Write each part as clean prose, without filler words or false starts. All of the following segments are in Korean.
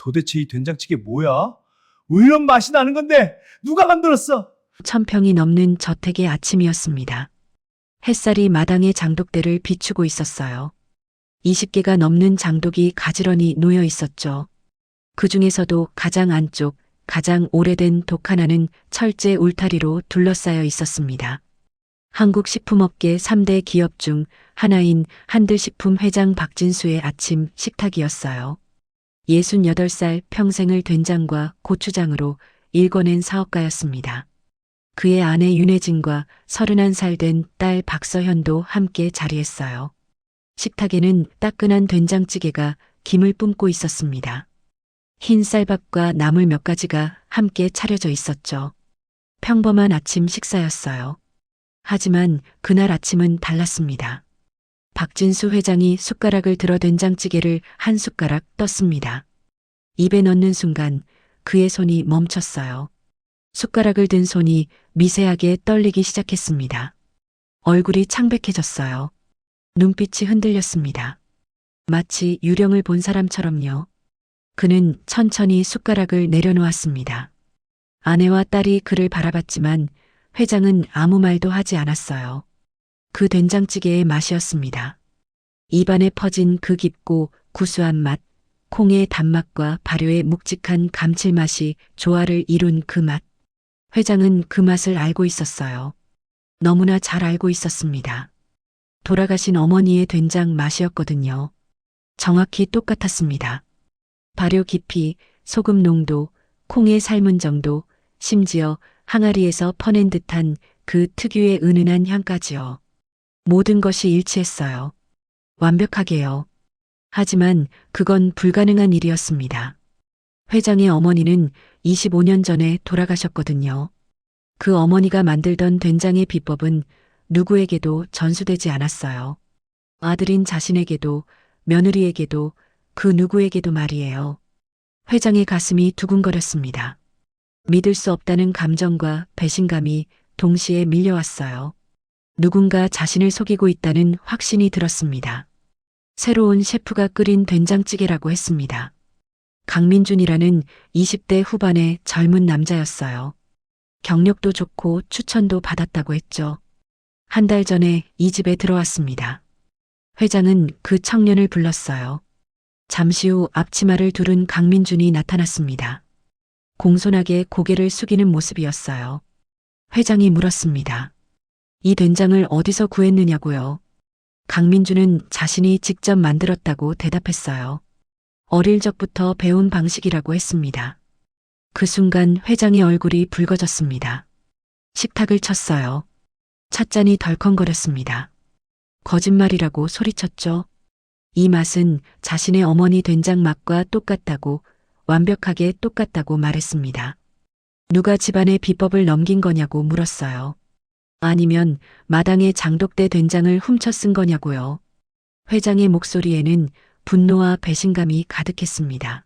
도대체 이 된장찌개 뭐야? 왜 이런 맛이 나는 건데? 누가 만들었어? 1000평이 넘는 저택의 아침이었습니다. 햇살이 마당의 장독대를 비추고 있었어요. 20개가 넘는 장독이 가지런히 놓여 있었죠. 그 중에서도 가장 안쪽, 가장 오래된 독 하나는 철제 울타리로 둘러싸여 있었습니다. 한국 식품업계 3대 기업 중 하나인 한들식품 회장 박진수의 아침 식탁이었어요. 68살 평생을 된장과 고추장으로 일궈낸 사업가였습니다. 그의 아내 윤혜진과 31살 된 딸 박서현도 함께 자리했어요. 식탁에는 따끈한 된장찌개가 김을 뿜고 있었습니다. 흰 쌀밥과 나물 몇 가지가 함께 차려져 있었죠. 평범한 아침 식사였어요. 하지만 그날 아침은 달랐습니다. 박진수 회장이 숟가락을 들어 된장찌개를 한 숟가락 떴습니다. 입에 넣는 순간 그의 손이 멈췄어요. 숟가락을 든 손이 미세하게 떨리기 시작했습니다. 얼굴이 창백해졌어요. 눈빛이 흔들렸습니다. 마치 유령을 본 사람처럼요. 그는 천천히 숟가락을 내려놓았습니다. 아내와 딸이 그를 바라봤지만 회장은 아무 말도 하지 않았어요. 그 된장찌개의 맛이었습니다. 입안에 퍼진 그 깊고 구수한 맛, 콩의 단맛과 발효의 묵직한 감칠맛이 조화를 이룬 그 맛. 회장은 그 맛을 알고 있었어요. 너무나 잘 알고 있었습니다. 돌아가신 어머니의 된장 맛이었거든요. 정확히 똑같았습니다. 발효 깊이, 소금 농도, 콩의 삶은 정도, 심지어 항아리에서 퍼낸 듯한 그 특유의 은은한 향까지요. 모든 것이 일치했어요. 완벽하게요. 하지만 그건 불가능한 일이었습니다. 회장의 어머니는 25년 전에 돌아가셨거든요. 그 어머니가 만들던 된장의 비법은 누구에게도 전수되지 않았어요. 아들인 자신에게도, 며느리에게도, 그 누구에게도 말이에요. 회장의 가슴이 두근거렸습니다. 믿을 수 없다는 감정과 배신감이 동시에 밀려왔어요. 누군가 자신을 속이고 있다는 확신이 들었습니다. 새로운 셰프가 끓인 된장찌개라고 했습니다. 강민준이라는 20대 후반의 젊은 남자였어요. 경력도 좋고 추천도 받았다고 했죠. 한 달 전에 이 집에 들어왔습니다. 회장은 그 청년을 불렀어요. 잠시 후 앞치마를 두른 강민준이 나타났습니다. 공손하게 고개를 숙이는 모습이었어요. 회장이 물었습니다. 이 된장을 어디서 구했느냐고요. 강민준은 자신이 직접 만들었다고 대답했어요. 어릴 적부터 배운 방식이라고 했습니다. 그 순간 회장의 얼굴이 붉어졌습니다. 식탁을 쳤어요. 찻잔이 덜컹거렸습니다. 거짓말이라고 소리쳤죠. 이 맛은 자신의 어머니 된장 맛과 똑같다고, 완벽하게 똑같다고 말했습니다. 누가 집안의 비법을 넘긴 거냐고 물었어요. 아니면 마당에 장독대 된장을 훔쳐 쓴 거냐고요. 회장의 목소리에는 분노와 배신감이 가득했습니다.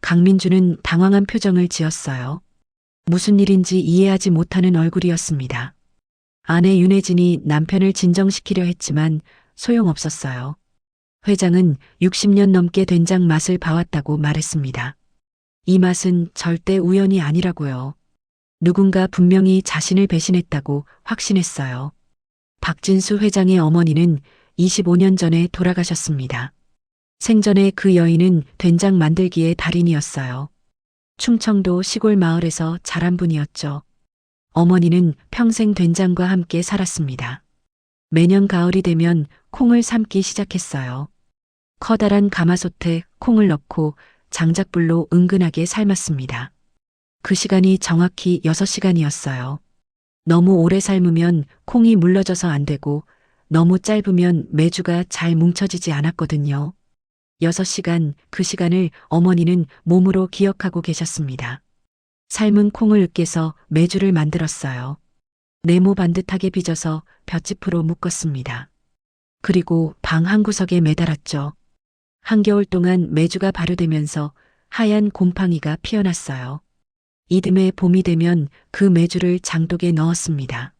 강민주는 당황한 표정을 지었어요. 무슨 일인지 이해하지 못하는 얼굴이었습니다. 아내 윤혜진이 남편을 진정시키려 했지만 소용없었어요. 회장은 60년 넘게 된장 맛을 봐왔다고 말했습니다. 이 맛은 절대 우연이 아니라고요. 누군가 분명히 자신을 배신했다고 확신했어요. 박진수 회장의 어머니는 25년 전에 돌아가셨습니다. 생전에 그 여인은 된장 만들기의 달인이었어요. 충청도 시골 마을에서 자란 분이었죠. 어머니는 평생 된장과 함께 살았습니다. 매년 가을이 되면 콩을 삶기 시작했어요. 커다란 가마솥에 콩을 넣고 장작불로 은근하게 삶았습니다. 그 시간이 정확히 6시간이었어요. 너무 오래 삶으면 콩이 물러져서 안 되고 너무 짧으면 메주가 잘 뭉쳐지지 않았거든요. 6시간, 그 시간을 어머니는 몸으로 기억하고 계셨습니다. 삶은 콩을 으깨서 메주를 만들었어요. 네모 반듯하게 빚어서 볏짚으로 묶었습니다. 그리고 방 한 구석에 매달았죠. 한겨울 동안 메주가 발효되면서 하얀 곰팡이가 피어났어요. 이듬해 봄이 되면 그 메주를 장독에 넣었습니다.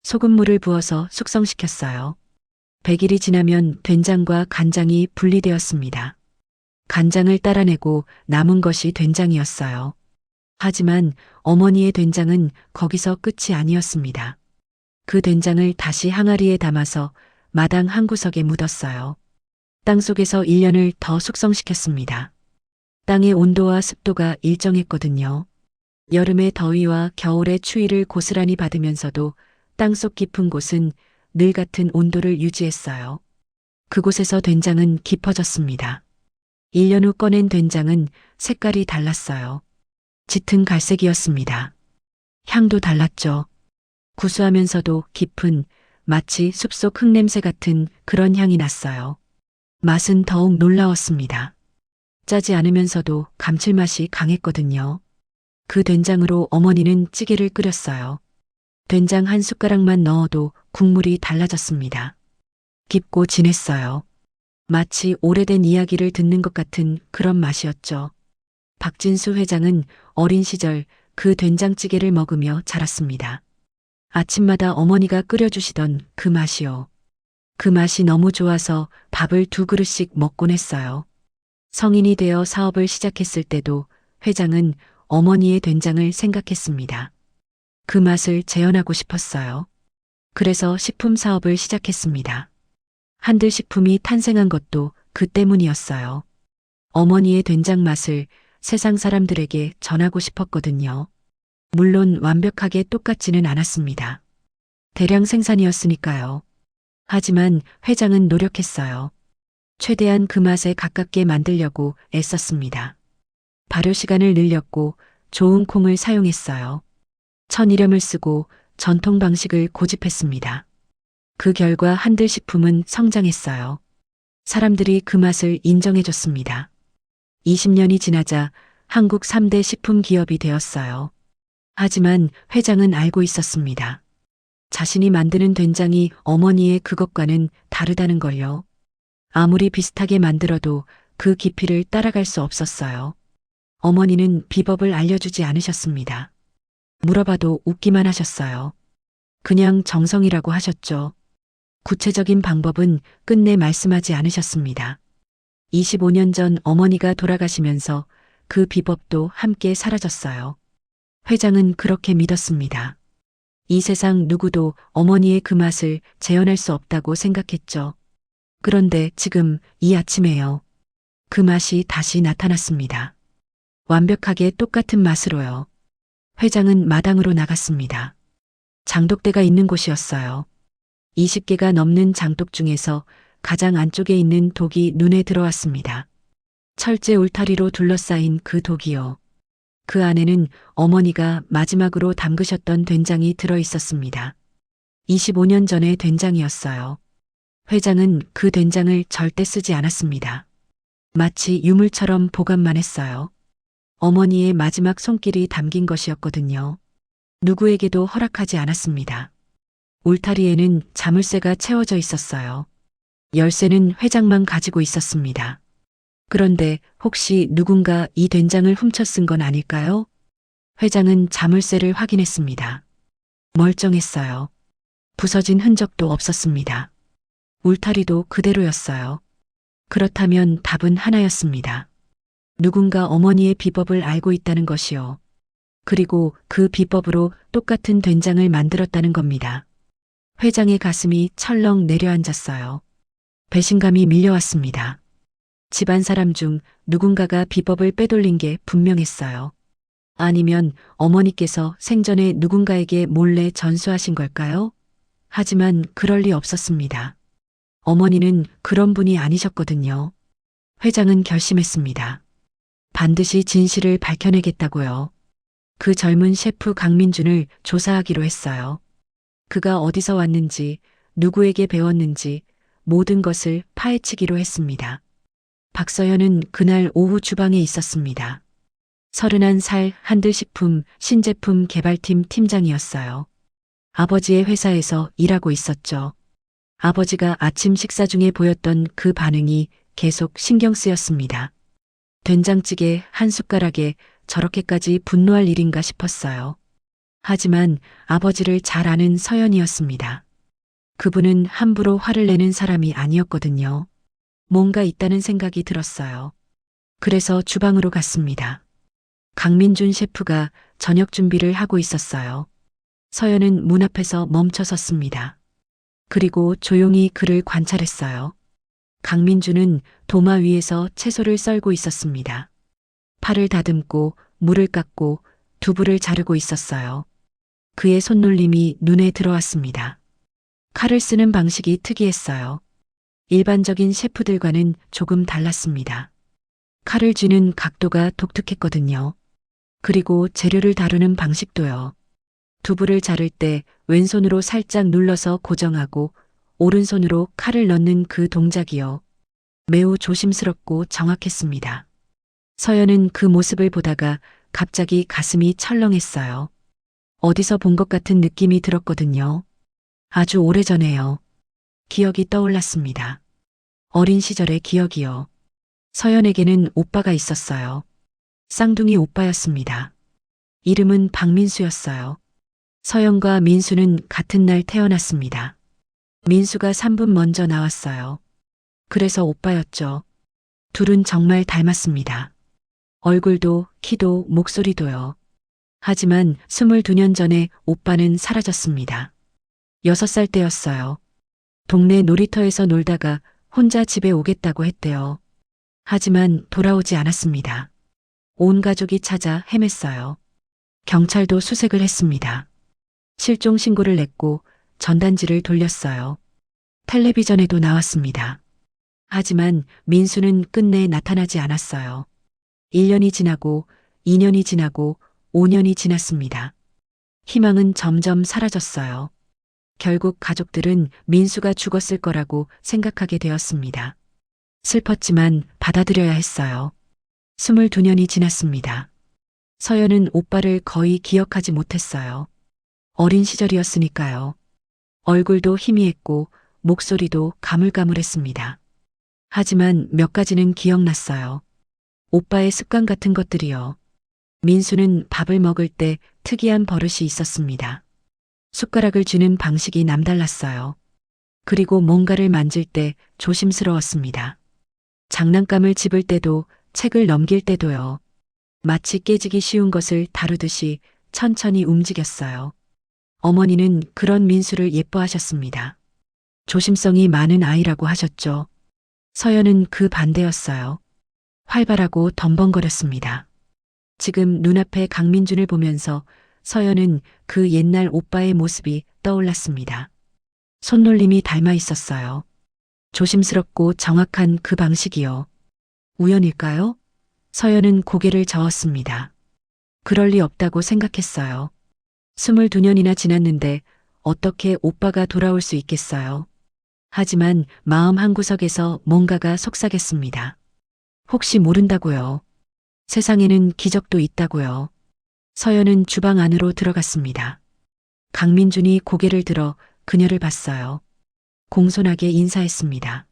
소금물을 부어서 숙성시켰어요. 100일이 지나면 된장과 간장이 분리되었습니다. 간장을 따라내고 남은 것이 된장이었어요. 하지만 어머니의 된장은 거기서 끝이 아니었습니다. 그 된장을 다시 항아리에 담아서 마당 한 구석에 묻었어요. 땅속에서 1년을 더 숙성시켰습니다. 땅의 온도와 습도가 일정했거든요. 여름의 더위와 겨울의 추위를 고스란히 받으면서도 땅속 깊은 곳은 늘 같은 온도를 유지했어요. 그곳에서 된장은 깊어졌습니다. 1년 후 꺼낸 된장은 색깔이 달랐어요. 짙은 갈색이었습니다. 향도 달랐죠. 구수하면서도 깊은 마치 숲속 흙냄새 같은 그런 향이 났어요. 맛은 더욱 놀라웠습니다. 짜지 않으면서도 감칠맛이 강했거든요. 그 된장으로 어머니는 찌개를 끓였어요. 된장 한 숟가락만 넣어도 국물이 달라졌습니다. 깊고 진했어요. 마치 오래된 이야기를 듣는 것 같은 그런 맛이었죠. 박진수 회장은 어린 시절 그 된장찌개를 먹으며 자랐습니다. 아침마다 어머니가 끓여주시던 그 맛이요. 그 맛이 너무 좋아서 밥을 2그릇씩 먹곤 했어요. 성인이 되어 사업을 시작했을 때도 회장은 어머니의 된장을 생각했습니다. 그 맛을 재현하고 싶었어요. 그래서 식품 사업을 시작했습니다. 한들식품이 탄생한 것도 그 때문이었어요. 어머니의 된장 맛을 세상 사람들에게 전하고 싶었거든요. 물론 완벽하게 똑같지는 않았습니다. 대량 생산이었으니까요. 하지만 회장은 노력했어요. 최대한 그 맛에 가깝게 만들려고 애썼습니다. 발효 시간을 늘렸고 좋은 콩을 사용했어요. 천일염을 쓰고 전통 방식을 고집했습니다. 그 결과 한들식품은 성장했어요. 사람들이 그 맛을 인정해줬습니다. 20년이 지나자 한국 3대 식품 기업이 되었어요. 하지만 회장은 알고 있었습니다. 자신이 만드는 된장이 어머니의 그것과는 다르다는 걸요. 아무리 비슷하게 만들어도 그 깊이를 따라갈 수 없었어요. 어머니는 비법을 알려주지 않으셨습니다. 물어봐도 웃기만 하셨어요. 그냥 정성이라고 하셨죠. 구체적인 방법은 끝내 말씀하지 않으셨습니다. 25년 전 어머니가 돌아가시면서 그 비법도 함께 사라졌어요. 회장은 그렇게 믿었습니다. 이 세상 누구도 어머니의 그 맛을 재현할 수 없다고 생각했죠. 그런데 지금 이 아침에요. 그 맛이 다시 나타났습니다. 완벽하게 똑같은 맛으로요. 회장은 마당으로 나갔습니다. 장독대가 있는 곳이었어요. 20개가 넘는 장독 중에서 가장 안쪽에 있는 독이 눈에 들어왔습니다. 철제 울타리로 둘러싸인 그 독이요. 그 안에는 어머니가 마지막으로 담그셨던 된장이 들어 있었습니다. 25년 전의 된장이었어요. 회장은 그 된장을 절대 쓰지 않았습니다. 마치 유물처럼 보관만 했어요. 어머니의 마지막 손길이 담긴 것이었거든요. 누구에게도 허락하지 않았습니다. 울타리에는 자물쇠가 채워져 있었어요. 열쇠는 회장만 가지고 있었습니다. 그런데 혹시 누군가 이 된장을 훔쳐 쓴 건 아닐까요? 회장은 자물쇠를 확인했습니다. 멀쩡했어요. 부서진 흔적도 없었습니다. 울타리도 그대로였어요. 그렇다면 답은 하나였습니다. 누군가 어머니의 비법을 알고 있다는 것이요. 그리고 그 비법으로 똑같은 된장을 만들었다는 겁니다. 회장의 가슴이 철렁 내려앉았어요. 배신감이 밀려왔습니다. 집안 사람 중 누군가가 비법을 빼돌린 게 분명했어요. 아니면 어머니께서 생전에 누군가에게 몰래 전수하신 걸까요? 하지만 그럴 리 없었습니다. 어머니는 그런 분이 아니셨거든요. 회장은 결심했습니다. 반드시 진실을 밝혀내겠다고요. 그 젊은 셰프 강민준을 조사하기로 했어요. 그가 어디서 왔는지, 누구에게 배웠는지 모든 것을 파헤치기로 했습니다. 박서연은 그날 오후 주방에 있었습니다. 31살 한들식품 신제품 개발팀 팀장이었어요. 아버지의 회사에서 일하고 있었죠. 아버지가 아침 식사 중에 보였던 그 반응이 계속 신경 쓰였습니다. 된장찌개 한 숟가락에 저렇게까지 분노할 일인가 싶었어요. 하지만 아버지를 잘 아는 서연이었습니다. 그분은 함부로 화를 내는 사람이 아니었거든요. 뭔가 있다는 생각이 들었어요. 그래서 주방으로 갔습니다. 강민준 셰프가 저녁 준비를 하고 있었어요. 서연은 문 앞에서 멈춰 섰습니다. 그리고 조용히 그를 관찰했어요. 강민준은 도마 위에서 채소를 썰고 있었습니다. 팔을 다듬고 물을 깎고 두부를 자르고 있었어요. 그의 손놀림이 눈에 들어왔습니다. 칼을 쓰는 방식이 특이했어요. 일반적인 셰프들과는 조금 달랐습니다. 칼을 쥐는 각도가 독특했거든요. 그리고 재료를 다루는 방식도요. 두부를 자를 때 왼손으로 살짝 눌러서 고정하고 오른손으로 칼을 넣는 그 동작이요. 매우 조심스럽고 정확했습니다. 서연은 그 모습을 보다가 갑자기 가슴이 철렁했어요. 어디서 본 것 같은 느낌이 들었거든요. 아주 오래전에요. 기억이 떠올랐습니다. 어린 시절의 기억이요. 서연에게는 오빠가 있었어요. 쌍둥이 오빠였습니다. 이름은 박민수였어요. 서연과 민수는 같은 날 태어났습니다. 민수가 3분 먼저 나왔어요. 그래서 오빠였죠. 둘은 정말 닮았습니다. 얼굴도, 키도, 목소리도요. 하지만 22년 전에 오빠는 사라졌습니다. 6살 때였어요. 동네 놀이터에서 놀다가 혼자 집에 오겠다고 했대요. 하지만 돌아오지 않았습니다. 온 가족이 찾아 헤맸어요. 경찰도 수색을 했습니다. 실종 신고를 냈고 전단지를 돌렸어요. 텔레비전에도 나왔습니다. 하지만 민수는 끝내 나타나지 않았어요. 1년이 지나고 2년이 지나고 5년이 지났습니다. 희망은 점점 사라졌어요. 결국 가족들은 민수가 죽었을 거라고 생각하게 되었습니다. 슬펐지만 받아들여야 했어요. 22년이 지났습니다. 서연은 오빠를 거의 기억하지 못했어요. 어린 시절이었으니까요. 얼굴도 희미했고 목소리도 가물가물했습니다. 하지만 몇 가지는 기억났어요. 오빠의 습관 같은 것들이요. 민수는 밥을 먹을 때 특이한 버릇이 있었습니다. 숟가락을 쥐는 방식이 남달랐어요. 그리고 뭔가를 만질 때 조심스러웠습니다. 장난감을 집을 때도 책을 넘길 때도요. 마치 깨지기 쉬운 것을 다루듯이 천천히 움직였어요. 어머니는 그런 민수를 예뻐하셨습니다. 조심성이 많은 아이라고 하셨죠. 서연은 그 반대였어요. 활발하고 덤벙거렸습니다. 지금 눈앞에 강민준을 보면서 서연은 그 옛날 오빠의 모습이 떠올랐습니다. 손놀림이 닮아 있었어요. 조심스럽고 정확한 그 방식이요. 우연일까요? 서연은 고개를 저었습니다. 그럴 리 없다고 생각했어요. 22년이나 지났는데 어떻게 오빠가 돌아올 수 있겠어요? 하지만 마음 한구석에서 뭔가가 속삭였습니다. 혹시 모른다고요. 세상에는 기적도 있다고요. 서연은 주방 안으로 들어갔습니다. 강민준이 고개를 들어 그녀를 봤어요. 공손하게 인사했습니다.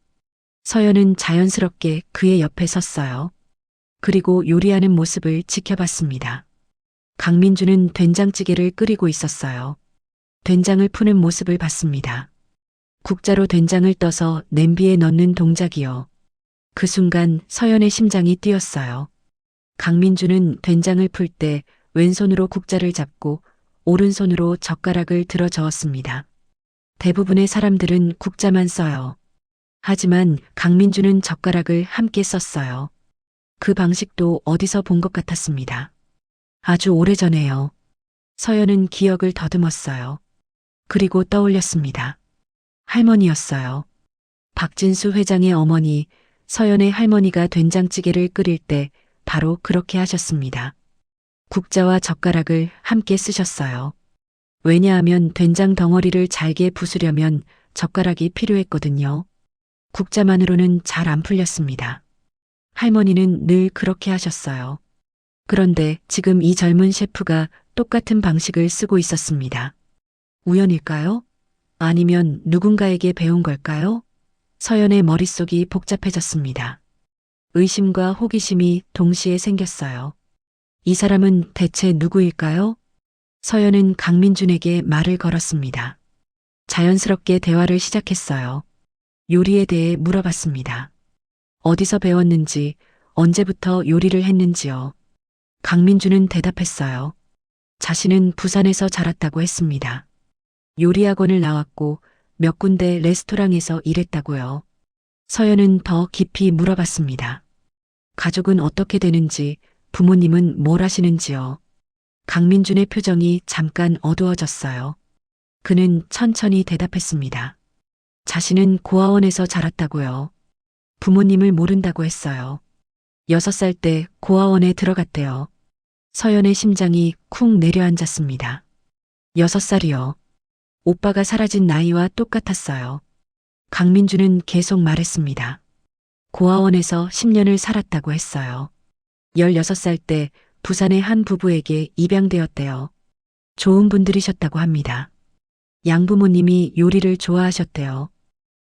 서연은 자연스럽게 그의 옆에 섰어요. 그리고 요리하는 모습을 지켜봤습니다. 강민준은 된장찌개를 끓이고 있었어요. 된장을 푸는 모습을 봤습니다. 국자로 된장을 떠서 냄비에 넣는 동작이요. 그 순간 서연의 심장이 뛰었어요. 강민준은 된장을 풀 때 왼손으로 국자를 잡고 오른손으로 젓가락을 들어 저었습니다. 대부분의 사람들은 국자만 써요. 하지만 강민준은 젓가락을 함께 썼어요. 그 방식도 어디서 본 것 같았습니다. 아주 오래전에요. 서연은 기억을 더듬었어요. 그리고 떠올렸습니다. 할머니였어요. 박진수 회장의 어머니, 서연의 할머니가 된장찌개를 끓일 때 바로 그렇게 하셨습니다. 국자와 젓가락을 함께 쓰셨어요. 왜냐하면 된장 덩어리를 잘게 부수려면 젓가락이 필요했거든요. 국자만으로는 잘 안 풀렸습니다. 할머니는 늘 그렇게 하셨어요. 그런데 지금 이 젊은 셰프가 똑같은 방식을 쓰고 있었습니다. 우연일까요? 아니면 누군가에게 배운 걸까요? 서연의 머릿속이 복잡해졌습니다. 의심과 호기심이 동시에 생겼어요. 이 사람은 대체 누구일까요? 서연은 강민준에게 말을 걸었습니다. 자연스럽게 대화를 시작했어요. 요리에 대해 물어봤습니다. 어디서 배웠는지, 언제부터 요리를 했는지요. 강민주는 대답했어요. 자신은 부산에서 자랐다고 했습니다. 요리학원을 나왔고 몇 군데 레스토랑에서 일했다고요. 서연은 더 깊이 물어봤습니다. 가족은 어떻게 되는지, 부모님은 뭘 하시는지요. 강민준의 표정이 잠깐 어두워졌어요. 그는 천천히 대답했습니다. 자신은 고아원에서 자랐다고요. 부모님을 모른다고 했어요. 6살 때 고아원에 들어갔대요. 서연의 심장이 쿵 내려앉았습니다. 6살이요. 오빠가 사라진 나이와 똑같았어요. 강민주는 계속 말했습니다. 고아원에서 10년을 살았다고 했어요. 16살 때 부산의 한 부부에게 입양되었대요. 좋은 분들이셨다고 합니다. 양부모님이 요리를 좋아하셨대요.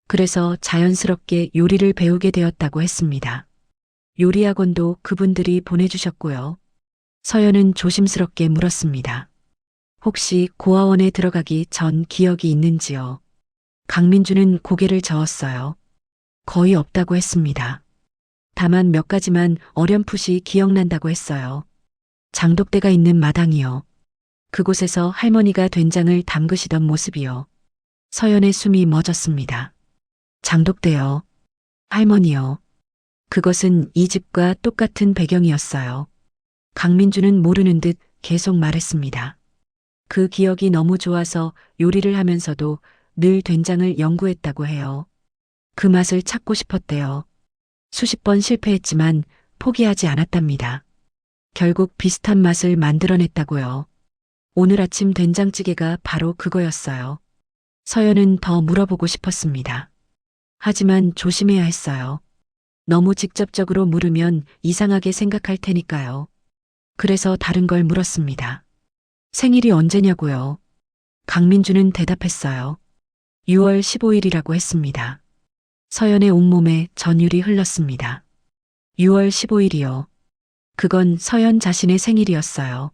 그래서 자연스럽게 요리를 배우게 되었다고 했습니다. 요리학원도 그분들이 보내주셨고요. 서연은 조심스럽게 물었습니다. 혹시 고아원에 들어가기 전 기억이 있는지요? 강민주는 고개를 저었어요. 거의 없다고 했습니다. 다만 몇 가지만 어렴풋이 기억난다고 했어요. 장독대가 있는 마당이요. 그곳에서 할머니가 된장을 담그시던 모습이요. 서연의 숨이 멎었습니다. 장독대요. 할머니요. 그것은 이 집과 똑같은 배경이었어요. 강민주는 모르는 듯 계속 말했습니다. 그 기억이 너무 좋아서 요리를 하면서도 늘 된장을 연구했다고 해요. 그 맛을 찾고 싶었대요. 수십 번 실패했지만 포기하지 않았답니다. 결국 비슷한 맛을 만들어냈다고요. 오늘 아침 된장찌개가 바로 그거였어요. 서연은 더 물어보고 싶었습니다. 하지만 조심해야 했어요. 너무 직접적으로 물으면 이상하게 생각할 테니까요. 그래서 다른 걸 물었습니다. 생일이 언제냐고요? 강민주는 대답했어요. 6월 15일이라고 했습니다. 서연의 온몸에 전율이 흘렀습니다. 6월 15일이요. 그건 서연 자신의 생일이었어요.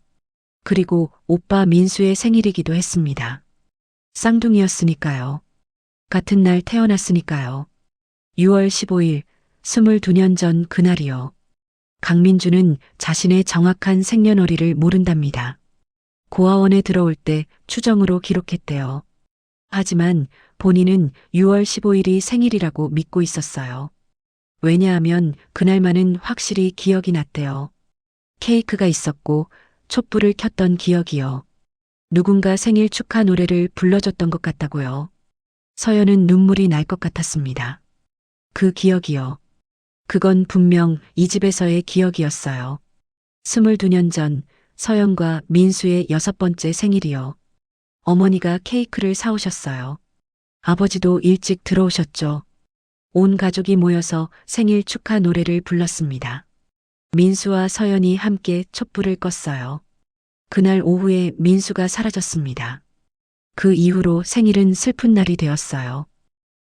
그리고 오빠 민수의 생일이기도 했습니다. 쌍둥이였으니까요. 같은 날 태어났으니까요. 6월 15일, 22년 전 그날이요. 강민주는 자신의 정확한 생년월일을 모른답니다. 고아원에 들어올 때 추정으로 기록했대요. 하지만 본인은 6월 15일이 생일이라고 믿고 있었어요. 왜냐하면 그날만은 확실히 기억이 났대요. 케이크가 있었고 촛불을 켰던 기억이요. 누군가 생일 축하 노래를 불러줬던 것 같다고요. 서연은 눈물이 날 것 같았습니다. 그 기억이요. 그건 분명 이 집에서의 기억이었어요. 22년 전 서연과 민수의 6번째 생일이요. 어머니가 케이크를 사오셨어요. 아버지도 일찍 들어오셨죠. 온 가족이 모여서 생일 축하 노래를 불렀습니다. 민수와 서연이 함께 촛불을 껐어요. 그날 오후에 민수가 사라졌습니다. 그 이후로 생일은 슬픈 날이 되었어요.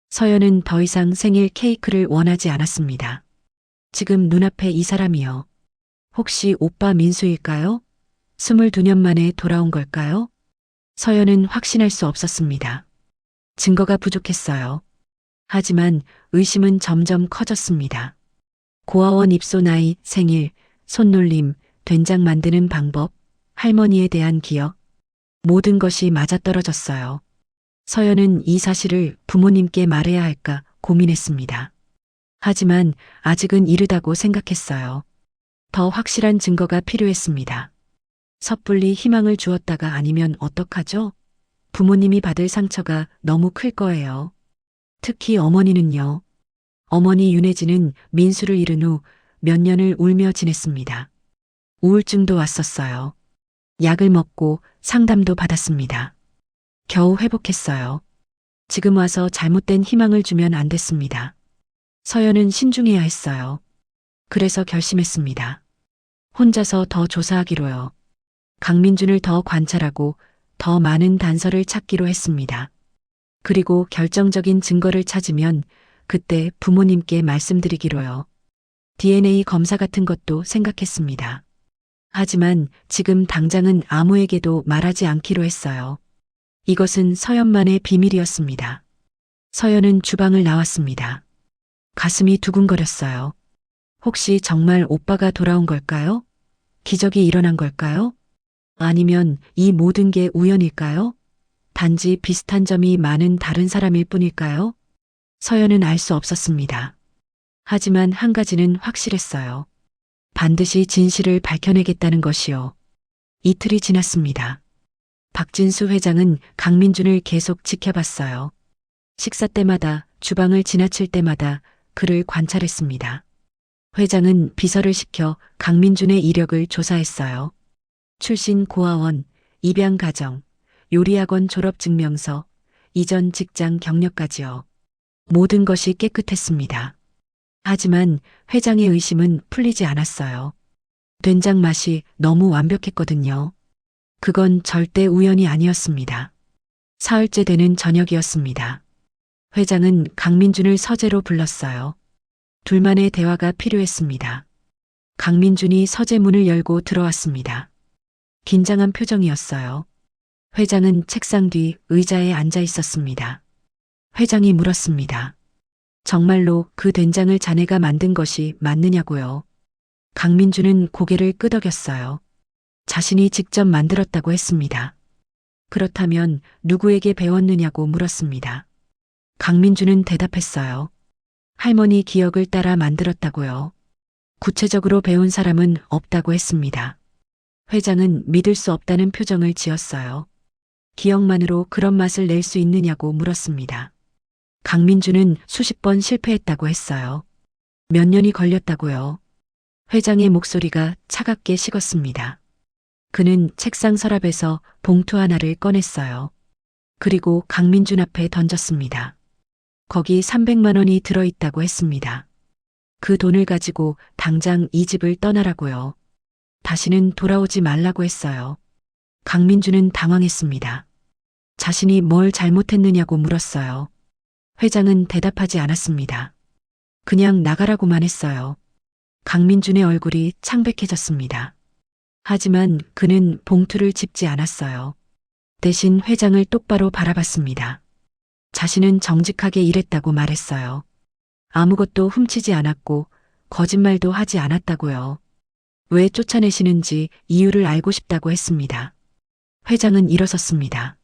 서연은 더 이상 생일 케이크를 원하지 않았습니다. 지금 눈앞에 이 사람이요. 혹시 오빠 민수일까요? 22년 만에 돌아온 걸까요? 서연은 확신할 수 없었습니다. 증거가 부족했어요. 하지만 의심은 점점 커졌습니다. 고아원 입소 나이, 생일, 손놀림, 된장 만드는 방법, 할머니에 대한 기억, 모든 것이 맞아떨어졌어요. 서연은 이 사실을 부모님께 말해야 할까 고민했습니다. 하지만 아직은 이르다고 생각했어요. 더 확실한 증거가 필요했습니다. 섣불리 희망을 주었다가 아니면 어떡하죠? 부모님이 받을 상처가 너무 클 거예요. 특히 어머니는요. 어머니 윤혜진은 민수를 잃은 후 몇 년을 울며 지냈습니다. 우울증도 왔었어요. 약을 먹고 상담도 받았습니다. 겨우 회복했어요. 지금 와서 잘못된 희망을 주면 안 됐습니다. 서연은 신중해야 했어요. 그래서 결심했습니다. 혼자서 더 조사하기로요. 강민준을 더 관찰하고 더 많은 단서를 찾기로 했습니다. 그리고 결정적인 증거를 찾으면 그때 부모님께 말씀드리기로요. DNA 검사 같은 것도 생각했습니다. 하지만 지금 당장은 아무에게도 말하지 않기로 했어요. 이것은 서연만의 비밀이었습니다. 서연은 주방을 나왔습니다. 가슴이 두근거렸어요. 혹시 정말 오빠가 돌아온 걸까요? 기적이 일어난 걸까요? 아니면 이 모든 게 우연일까요? 단지 비슷한 점이 많은 다른 사람일 뿐일까요? 서연은 알 수 없었습니다. 하지만 한 가지는 확실했어요. 반드시 진실을 밝혀내겠다는 것이요. 이틀이 지났습니다. 박진수 회장은 강민준을 계속 지켜봤어요. 식사 때마다, 주방을 지나칠 때마다 그를 관찰했습니다. 회장은 비서를 시켜 강민준의 이력을 조사했어요. 출신 고아원, 입양 가정, 요리학원 졸업 증명서, 이전 직장 경력까지요. 모든 것이 깨끗했습니다. 하지만 회장의 의심은 풀리지 않았어요. 된장 맛이 너무 완벽했거든요. 그건 절대 우연이 아니었습니다. 사흘째 되는 저녁이었습니다. 회장은 강민준을 서재로 불렀어요. 둘만의 대화가 필요했습니다. 강민준이 서재 문을 열고 들어왔습니다. 긴장한 표정이었어요. 회장은 책상 뒤 의자에 앉아 있었습니다. 회장이 물었습니다. 정말로 그 된장을 자네가 만든 것이 맞느냐고요. 강민준은 고개를 끄덕였어요. 자신이 직접 만들었다고 했습니다. 그렇다면 누구에게 배웠느냐고 물었습니다. 강민준은 대답했어요. 할머니 기억을 따라 만들었다고요. 구체적으로 배운 사람은 없다고 했습니다. 회장은 믿을 수 없다는 표정을 지었어요. 기억만으로 그런 맛을 낼 수 있느냐고 물었습니다. 강민준은 수십 번 실패했다고 했어요. 몇 년이 걸렸다고요. 회장의 목소리가 차갑게 식었습니다. 그는 책상 서랍에서 봉투 하나를 꺼냈어요. 그리고 강민준 앞에 던졌습니다. 거기 300만 원이 들어있다고 했습니다. 그 돈을 가지고 당장 이 집을 떠나라고요. 다시는 돌아오지 말라고 했어요. 강민준은 당황했습니다. 자신이 뭘 잘못했느냐고 물었어요. 회장은 대답하지 않았습니다. 그냥 나가라고만 했어요. 강민준의 얼굴이 창백해졌습니다. 하지만 그는 봉투를 짚지 않았어요. 대신 회장을 똑바로 바라봤습니다. 자신은 정직하게 일했다고 말했어요. 아무것도 훔치지 않았고 거짓말도 하지 않았다고요. 왜 쫓아내시는지 이유를 알고 싶다고 했습니다. 회장은 일어섰습니다.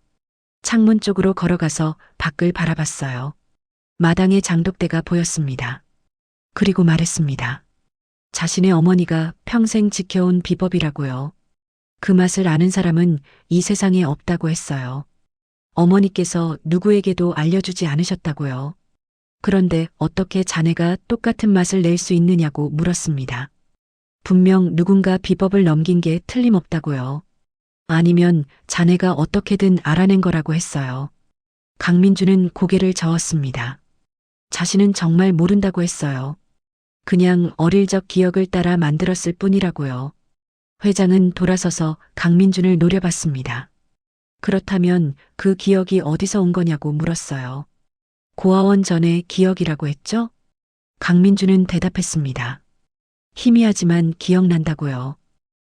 창문 쪽으로 걸어가서 밖을 바라봤어요. 마당에 장독대가 보였습니다. 그리고 말했습니다. 자신의 어머니가 평생 지켜온 비법이라고요. 그 맛을 아는 사람은 이 세상에 없다고 했어요. 어머니께서 누구에게도 알려주지 않으셨다고요. 그런데 어떻게 자네가 똑같은 맛을 낼 수 있느냐고 물었습니다. 분명 누군가 비법을 넘긴 게 틀림없다고요. 아니면 자네가 어떻게든 알아낸 거라고 했어요. 강민준은 고개를 저었습니다. 자신은 정말 모른다고 했어요. 그냥 어릴 적 기억을 따라 만들었을 뿐이라고요. 회장은 돌아서서 강민준을 노려봤습니다. 그렇다면 그 기억이 어디서 온 거냐고 물었어요. 고아원 전의 기억이라고 했죠? 강민준은 대답했습니다. 희미하지만 기억난다고요.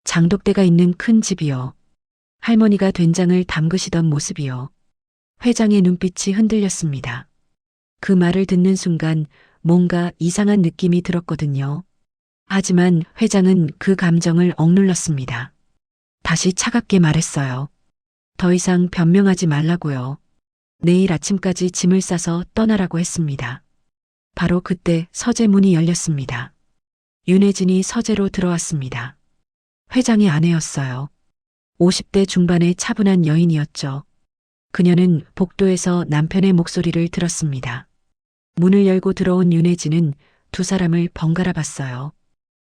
장독대가 있는 큰 집이요. 할머니가 된장을 담그시던 모습이요. 회장의 눈빛이 흔들렸습니다. 그 말을 듣는 순간 뭔가 이상한 느낌이 들었거든요. 하지만 회장은 그 감정을 억눌렀습니다. 다시 차갑게 말했어요. 더 이상 변명하지 말라고요. 내일 아침까지 짐을 싸서 떠나라고 했습니다. 바로 그때 서재 문이 열렸습니다. 윤혜진이 서재로 들어왔습니다. 회장의 아내였어요. 50대 중반의 차분한 여인이었죠. 그녀는 복도에서 남편의 목소리를 들었습니다. 문을 열고 들어온 윤혜진은 두 사람을 번갈아 봤어요.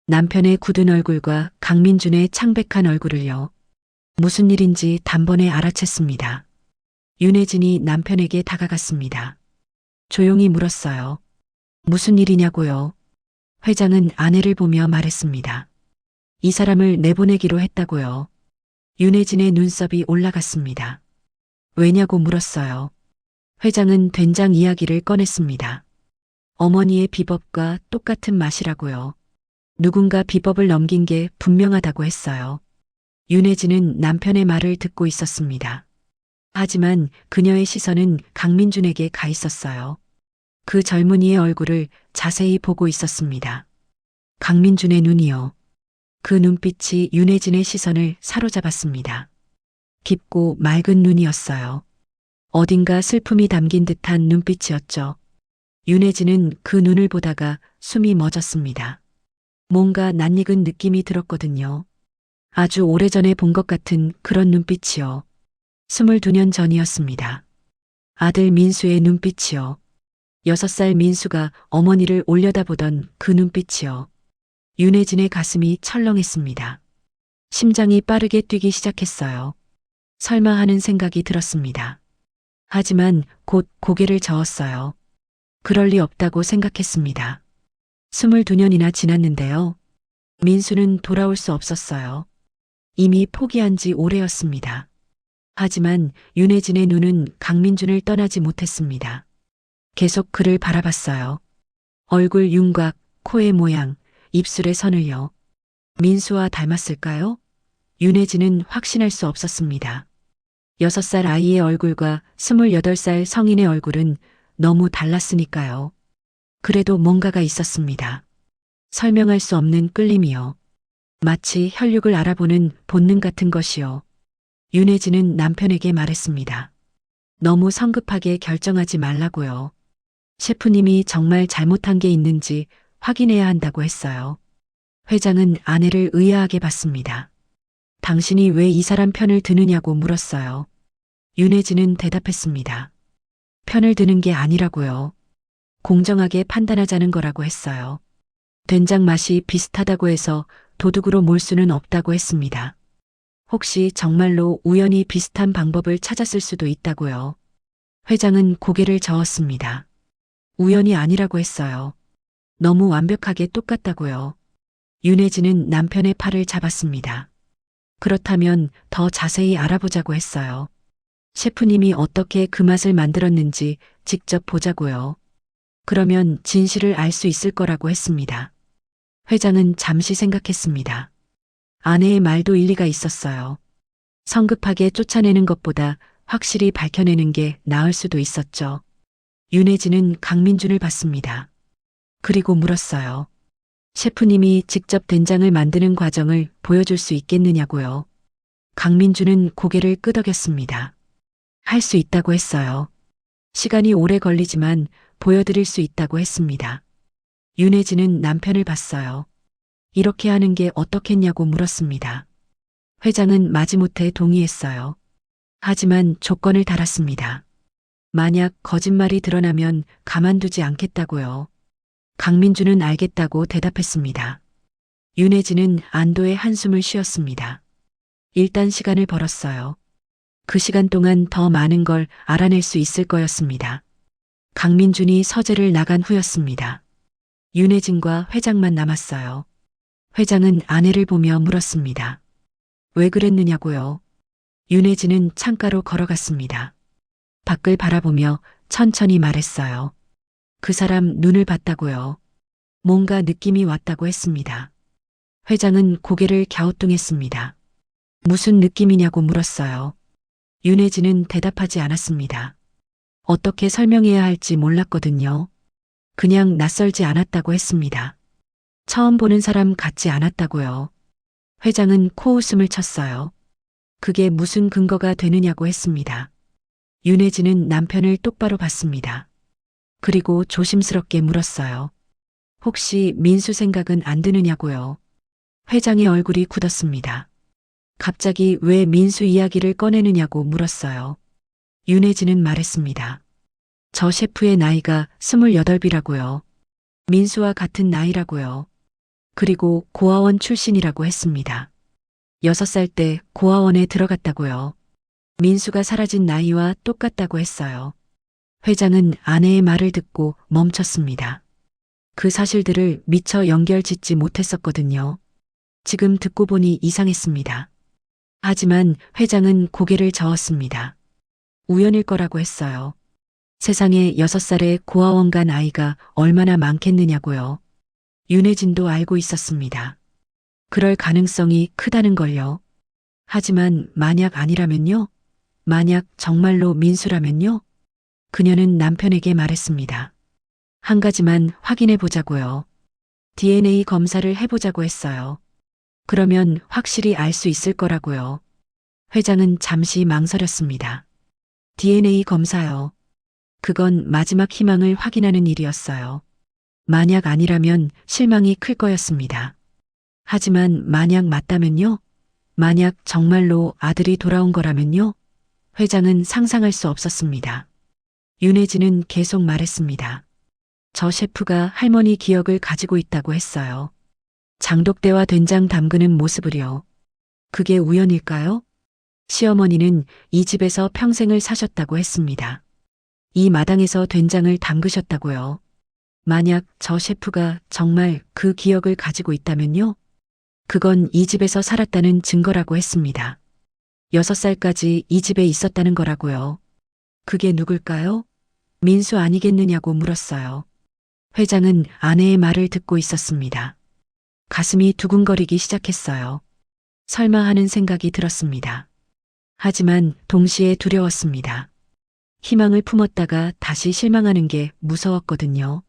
남편의 굳은 얼굴과 강민준의 창백한 얼굴을요. 무슨 일인지 단번에 알아챘습니다. 윤혜진이 남편에게 다가갔습니다. 조용히 물었어요. 무슨 일이냐고요? 회장은 아내를 보며 말했습니다. 이 사람을 내보내기로 했다고요. 윤혜진의 눈썹이 올라갔습니다. 왜냐고 물었어요. 회장은 된장 이야기를 꺼냈습니다. 어머니의 비법과 똑같은 맛이라고요. 누군가 비법을 넘긴 게 분명하다고 했어요. 윤혜진은 남편의 말을 듣고 있었습니다. 하지만 그녀의 시선은 강민준에게 가 있었어요. 그 젊은이의 얼굴을 자세히 보고 있었습니다. 강민준의 눈이요. 그 눈빛이 윤혜진의 시선을 사로잡았습니다. 깊고 맑은 눈이었어요. 어딘가 슬픔이 담긴 듯한 눈빛이었죠. 윤혜진은 그 눈을 보다가 숨이 멎었습니다. 뭔가 낯익은 느낌이 들었거든요. 아주 오래전에 본 것 같은 그런 눈빛이요. 22년 전이었습니다. 아들 민수의 눈빛이요. 6살 민수가 어머니를 올려다보던 그 눈빛이요. 윤혜진의 가슴이 철렁했습니다. 심장이 빠르게 뛰기 시작했어요. 설마 하는 생각이 들었습니다. 하지만 곧 고개를 저었어요. 그럴 리 없다고 생각했습니다. 22년이나 지났는데요. 민수는 돌아올 수 없었어요. 이미 포기한 지 오래였습니다. 하지만 윤혜진의 눈은 강민준을 떠나지 못했습니다. 계속 그를 바라봤어요. 얼굴 윤곽, 코의 모양, 입술의 선을요. 민수와 닮았을까요? 윤혜진은 확신할 수 없었습니다. 6살 아이의 얼굴과 28살 성인의 얼굴은 너무 달랐으니까요. 그래도 뭔가가 있었습니다. 설명할 수 없는 끌림이요. 마치 혈육을 알아보는 본능 같은 것이요. 윤혜진은 남편에게 말했습니다. 너무 성급하게 결정하지 말라고요. 셰프님이 정말 잘못한 게 있는지 확인해야 한다고 했어요. 회장은 아내를 의아하게 봤습니다. 당신이 왜 이 사람 편을 드느냐고 물었어요. 윤혜진은 대답했습니다. 편을 드는 게 아니라고요. 공정하게 판단하자는 거라고 했어요. 된장 맛이 비슷하다고 해서 도둑으로 몰 수는 없다고 했습니다. 혹시 정말로 우연히 비슷한 방법을 찾았을 수도 있다고요. 회장은 고개를 저었습니다. 우연이 아니라고 했어요. 너무 완벽하게 똑같다고요. 윤혜진은 남편의 팔을 잡았습니다. 그렇다면 더 자세히 알아보자고 했어요. 셰프님이 어떻게 그 맛을 만들었는지 직접 보자고요. 그러면 진실을 알 수 있을 거라고 했습니다. 회장은 잠시 생각했습니다. 아내의 말도 일리가 있었어요. 성급하게 쫓아내는 것보다 확실히 밝혀내는 게 나을 수도 있었죠. 윤혜진은 강민준을 봤습니다. 그리고 물었어요. 셰프님이 직접 된장을 만드는 과정을 보여줄 수 있겠느냐고요. 강민준은 고개를 끄덕였습니다. 할 수 있다고 했어요. 시간이 오래 걸리지만 보여드릴 수 있다고 했습니다. 윤혜진은 남편을 봤어요. 이렇게 하는 게 어떻겠냐고 물었습니다. 회장은 마지못해 동의했어요. 하지만 조건을 달았습니다. 만약 거짓말이 드러나면 가만두지 않겠다고요. 강민준은 알겠다고 대답했습니다. 윤혜진은 안도의 한숨을 쉬었습니다. 일단 시간을 벌었어요. 그 시간 동안 더 많은 걸 알아낼 수 있을 거였습니다. 강민준이 서재를 나간 후였습니다. 윤혜진과 회장만 남았어요. 회장은 아내를 보며 물었습니다. 왜 그랬느냐고요? 윤혜진은 창가로 걸어갔습니다. 밖을 바라보며 천천히 말했어요. 그 사람 눈을 봤다고요. 뭔가 느낌이 왔다고 했습니다. 회장은 고개를 갸우뚱했습니다. 무슨 느낌이냐고 물었어요. 윤혜진은 대답하지 않았습니다. 어떻게 설명해야 할지 몰랐거든요. 그냥 낯설지 않았다고 했습니다. 처음 보는 사람 같지 않았다고요. 회장은 코웃음을 쳤어요. 그게 무슨 근거가 되느냐고 했습니다. 윤혜진은 남편을 똑바로 봤습니다. 그리고 조심스럽게 물었어요. 혹시 민수 생각은 안 드느냐고요. 회장의 얼굴이 굳었습니다. 갑자기 왜 민수 이야기를 꺼내느냐고 물었어요. 윤혜진은 말했습니다. 저 셰프의 나이가 28이라고요. 민수와 같은 나이라고요. 그리고 고아원 출신이라고 했습니다. 6살 때 고아원에 들어갔다고요. 민수가 사라진 나이와 똑같다고 했어요. 회장은 아내의 말을 듣고 멈췄습니다. 그 사실들을 미처 연결짓지 못했었거든요. 지금 듣고 보니 이상했습니다. 하지만 회장은 고개를 저었습니다. 우연일 거라고 했어요. 세상에 6살의 고아원 간 아이가 얼마나 많겠느냐고요. 윤혜진도 알고 있었습니다. 그럴 가능성이 크다는 걸요. 하지만 만약 아니라면요? 만약 정말로 민수라면요? 그녀는 남편에게 말했습니다. 한 가지만 확인해 보자고요. DNA 검사를 해보자고 했어요. 그러면 확실히 알 수 있을 거라고요. 회장은 잠시 망설였습니다. DNA 검사요. 그건 마지막 희망을 확인하는 일이었어요. 만약 아니라면 실망이 클 거였습니다. 하지만 만약 맞다면요? 만약 정말로 아들이 돌아온 거라면요? 회장은 상상할 수 없었습니다. 윤혜진은 계속 말했습니다. 저 셰프가 할머니 기억을 가지고 있다고 했어요. 장독대와 된장 담그는 모습을요. 그게 우연일까요? 시어머니는 이 집에서 평생을 사셨다고 했습니다. 이 마당에서 된장을 담그셨다고요. 만약 저 셰프가 정말 그 기억을 가지고 있다면요? 그건 이 집에서 살았다는 증거라고 했습니다. 6살까지 이 집에 있었다는 거라고요. 그게 누굴까요? 민수 아니겠느냐고 물었어요. 회장은 아내의 말을 듣고 있었습니다. 가슴이 두근거리기 시작했어요. 설마 하는 생각이 들었습니다. 하지만 동시에 두려웠습니다. 희망을 품었다가 다시 실망하는 게 무서웠거든요.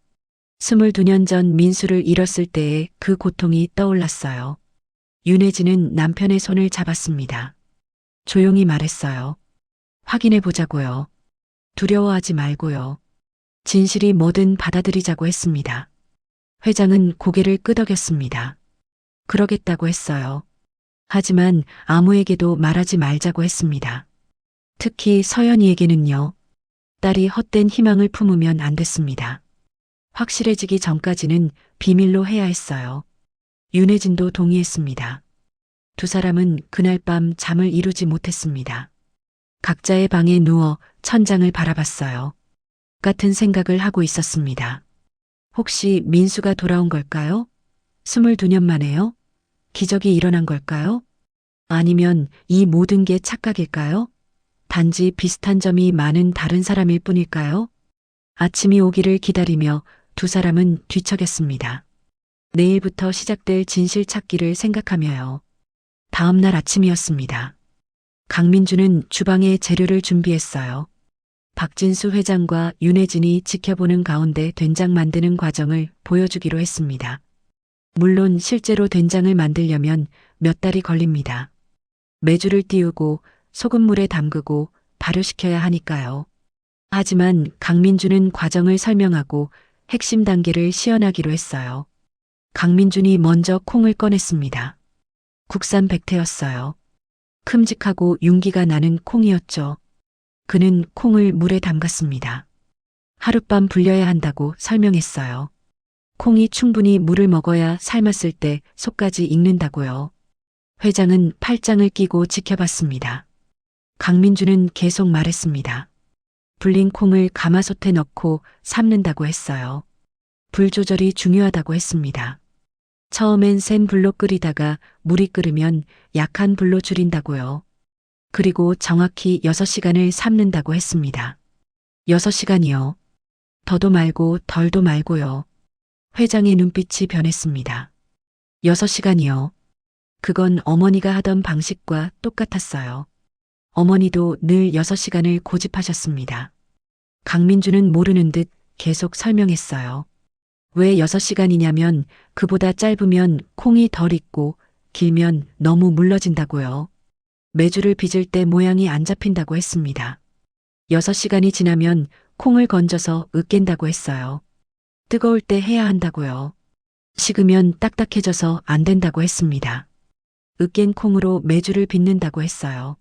22년 전 민수를 잃었을 때의 그 고통이 떠올랐어요. 윤혜진은 남편의 손을 잡았습니다. 조용히 말했어요. 확인해 보자고요. 두려워하지 말고요. 진실이 뭐든 받아들이자고 했습니다. 회장은 고개를 끄덕였습니다. 그러겠다고 했어요. 하지만 아무에게도 말하지 말자고 했습니다. 특히 서연이에게는요. 딸이 헛된 희망을 품으면 안 됐습니다. 확실해지기 전까지는 비밀로 해야 했어요. 윤혜진도 동의했습니다. 두 사람은 그날 밤 잠을 이루지 못했습니다. 각자의 방에 누워 천장을 바라봤어요. 같은 생각을 하고 있었습니다. 혹시 민수가 돌아온 걸까요? 22년 만에요? 기적이 일어난 걸까요? 아니면 이 모든 게 착각일까요? 단지 비슷한 점이 많은 다른 사람일 뿐일까요? 아침이 오기를 기다리며 두 사람은 뒤척였습니다. 내일부터 시작될 진실 찾기를 생각하며요. 다음 날 아침이었습니다. 강민주는 주방에 재료를 준비했어요. 박진수 회장과 윤혜진이 지켜보는 가운데 된장 만드는 과정을 보여주기로 했습니다. 물론 실제로 된장을 만들려면 몇 달이 걸립니다. 메주를 띄우고 소금물에 담그고 발효시켜야 하니까요. 하지만 강민주는 과정을 설명하고 핵심 단계를 시연하기로 했어요. 강민준이 먼저 콩을 꺼냈습니다. 국산 백태였어요. 큼직하고 윤기가 나는 콩이었죠. 그는 콩을 물에 담갔습니다. 하룻밤 불려야 한다고 설명했어요. 콩이 충분히 물을 먹어야 삶았을 때 속까지 익는다고요. 회장은 팔짱을 끼고 지켜봤습니다. 강민주는 계속 말했습니다. 불린 콩을 가마솥에 넣고 삶는다고 했어요. 불 조절이 중요하다고 했습니다. 처음엔 센 불로 끓이다가 물이 끓으면 약한 불로 줄인다고요. 그리고 정확히 6시간을 삶는다고 했습니다. 6시간이요. 더도 말고 덜도 말고요. 회장의 눈빛이 변했습니다. 6시간이요. 그건 어머니가 하던 방식과 똑같았어요. 어머니도 늘 6시간을 고집하셨습니다. 강민주는 모르는 듯 계속 설명했어요. 왜 6시간이냐면 그보다 짧으면 콩이 덜 익고 길면 너무 물러진다고요. 메주를 빚을 때 모양이 안 잡힌다고 했습니다. 6시간이 지나면 콩을 건져서 으깬다고 했어요. 뜨거울 때 해야 한다고요. 식으면 딱딱해져서 안 된다고 했습니다. 으깬 콩으로 메주를 빚는다고 했어요.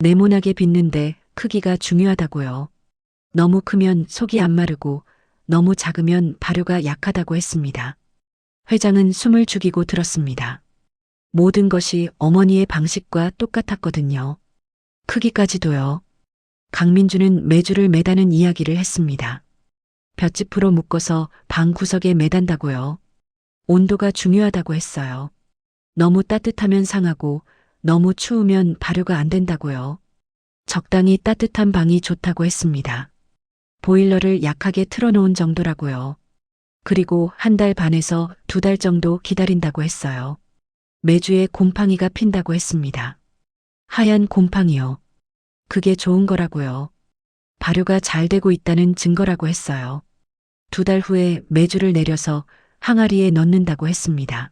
네모나게 빚는데 크기가 중요하다고요. 너무 크면 속이 안 마르고 너무 작으면 발효가 약하다고 했습니다. 회장은 숨을 죽이고 들었습니다. 모든 것이 어머니의 방식과 똑같았거든요. 크기까지도요. 강민주는 메주를 매다는 이야기를 했습니다. 볏짚으로 묶어서 방 구석에 매단다고요. 온도가 중요하다고 했어요. 너무 따뜻하면 상하고 너무 추우면 발효가 안 된다고요. 적당히 따뜻한 방이 좋다고 했습니다. 보일러를 약하게 틀어놓은 정도라고요. 그리고 1달 반에서 2달 정도 기다린다고 했어요. 메주에 곰팡이가 핀다고 했습니다. 하얀 곰팡이요. 그게 좋은 거라고요. 발효가 잘 되고 있다는 증거라고 했어요. 2달 후에 메주를 내려서 항아리에 넣는다고 했습니다.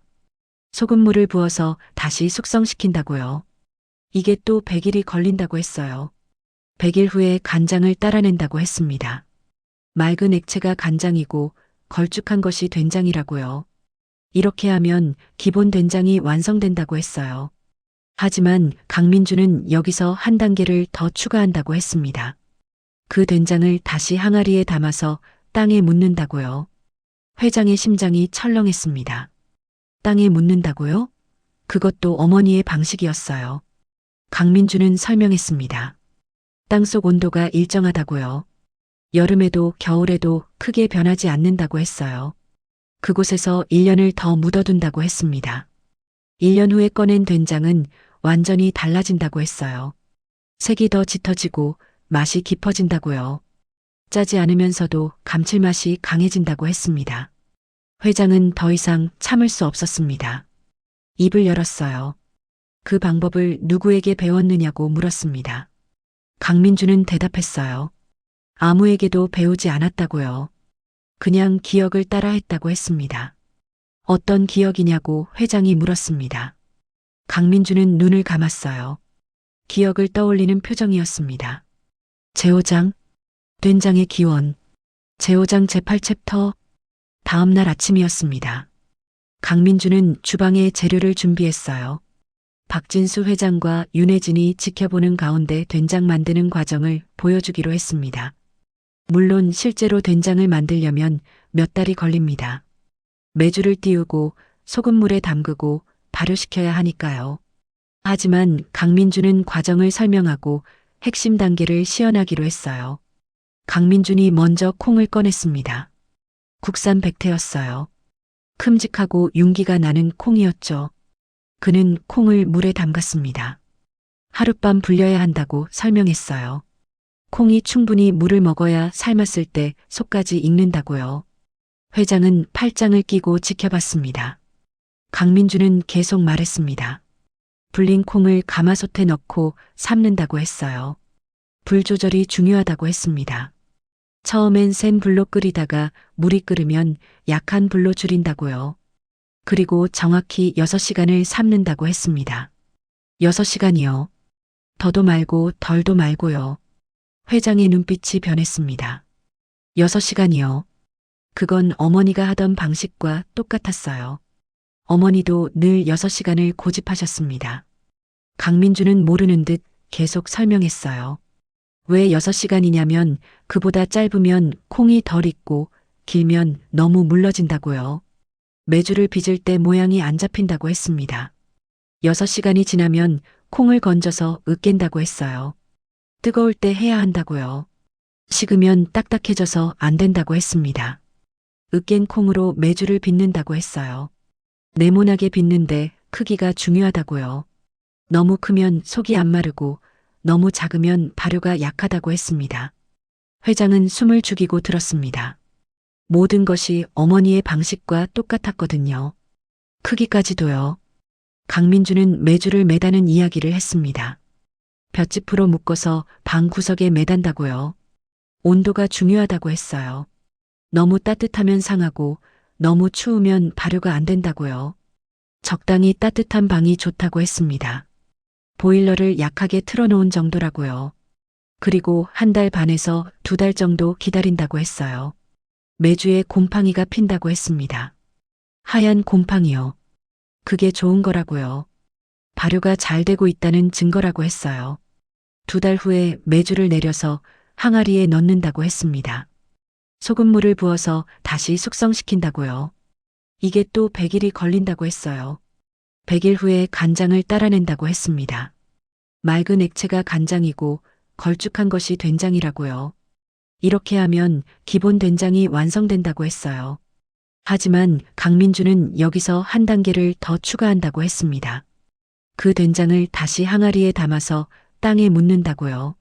소금물을 부어서 다시 숙성시킨다고요. 이게 또 100일이 걸린다고 했어요. 100일 후에 간장을 따라낸다고 했습니다. 맑은 액체가 간장이고 걸쭉한 것이 된장이라고요. 이렇게 하면 기본 된장이 완성된다고 했어요. 하지만 강민주는 여기서 한 단계를 더 추가한다고 했습니다. 그 된장을 다시 항아리에 담아서 땅에 묻는다고요. 회장의 심장이 철렁했습니다. 땅에 묻는다고요? 그것도 어머니의 방식이었어요. 강민주는 설명했습니다. 땅속 온도가 일정하다고요. 여름에도 겨울에도 크게 변하지 않는다고 했어요. 그곳에서 1년을 더 묻어둔다고 했습니다. 1년 후에 꺼낸 된장은 완전히 달라진다고 했어요. 색이 더 짙어지고 맛이 깊어진다고요. 짜지 않으면서도 감칠맛이 강해진다고 했습니다. 회장은 더 이상 참을 수 없었습니다. 입을 열었어요. 그 방법을 누구에게 배웠느냐고 물었습니다. 강민주는 대답했어요. 아무에게도 배우지 않았다고요. 그냥 기억을 따라 했다고 했습니다. 어떤 기억이냐고 회장이 물었습니다. 강민주는 눈을 감았어요. 기억을 떠올리는 표정이었습니다. 제오장, 된장의 기원, 제오장 제8챕터, 다음날 아침이었습니다. 강민주는 주방에 재료를 준비했어요. 박진수 회장과 윤혜진이 지켜보는 가운데 된장 만드는 과정을 보여주기로 했습니다. 물론 실제로 된장을 만들려면 몇 달이 걸립니다. 메주를 띄우고 소금물에 담그고 발효시켜야 하니까요. 하지만 강민주는 과정을 설명하고 핵심 단계를 시연하기로 했어요. 강민준이 먼저 콩을 꺼냈습니다. 국산 백태였어요. 큼직하고 윤기가 나는 콩이었죠. 그는 콩을 물에 담갔습니다. 하룻밤 불려야 한다고 설명했어요. 콩이 충분히 물을 먹어야 삶았을 때 속까지 익는다고요. 회장은 팔짱을 끼고 지켜봤습니다. 강민주는 계속 말했습니다. 불린 콩을 가마솥에 넣고 삶는다고 했어요. 불 조절이 중요하다고 했습니다. 처음엔 센 불로 끓이다가 물이 끓으면 약한 불로 줄인다고요. 그리고 정확히 6시간을 삶는다고 했습니다. 6시간이요. 더도 말고 덜도 말고요. 회장의 눈빛이 변했습니다. 6시간이요. 그건 어머니가 하던 방식과 똑같았어요. 어머니도 늘 6시간을 고집하셨습니다. 강민주는 모르는 듯 계속 설명했어요. 왜 6시간이냐면 그보다 짧으면 콩이 덜 익고 길면 너무 물러진다고요. 메주를 빚을 때 모양이 안 잡힌다고 했습니다. 6시간이 지나면 콩을 건져서 으깬다고 했어요. 뜨거울 때 해야 한다고요. 식으면 딱딱해져서 안 된다고 했습니다. 으깬 콩으로 메주를 빚는다고 했어요. 네모나게 빚는데 크기가 중요하다고요. 너무 크면 속이 안 마르고 너무 작으면 발효가 약하다고 했습니다. 회장은 숨을 죽이고 들었습니다. 모든 것이 어머니의 방식과 똑같았거든요. 크기까지도요. 강민주는 메주를 매다는 이야기를 했습니다. 볏짚으로 묶어서 방 구석에 매단다고요. 온도가 중요하다고 했어요. 너무 따뜻하면 상하고 너무 추우면 발효가 안 된다고요. 적당히 따뜻한 방이 좋다고 했습니다. 보일러를 약하게 틀어놓은 정도라고요. 그리고 1달 반에서 2달 정도 기다린다고 했어요. 메주에 곰팡이가 핀다고 했습니다. 하얀 곰팡이요. 그게 좋은 거라고요. 발효가 잘 되고 있다는 증거라고 했어요. 2달 후에 메주를 내려서 항아리에 넣는다고 했습니다. 소금물을 부어서 다시 숙성시킨다고요. 이게 또 100일이 걸린다고 했어요. 100일 후에 간장을 따라낸다고 했습니다. 맑은 액체가 간장이고 걸쭉한 것이 된장이라고요. 이렇게 하면 기본 된장이 완성된다고 했어요. 하지만 강민주는 여기서 한 단계를 더 추가한다고 했습니다. 그 된장을 다시 항아리에 담아서 땅에 묻는다고요.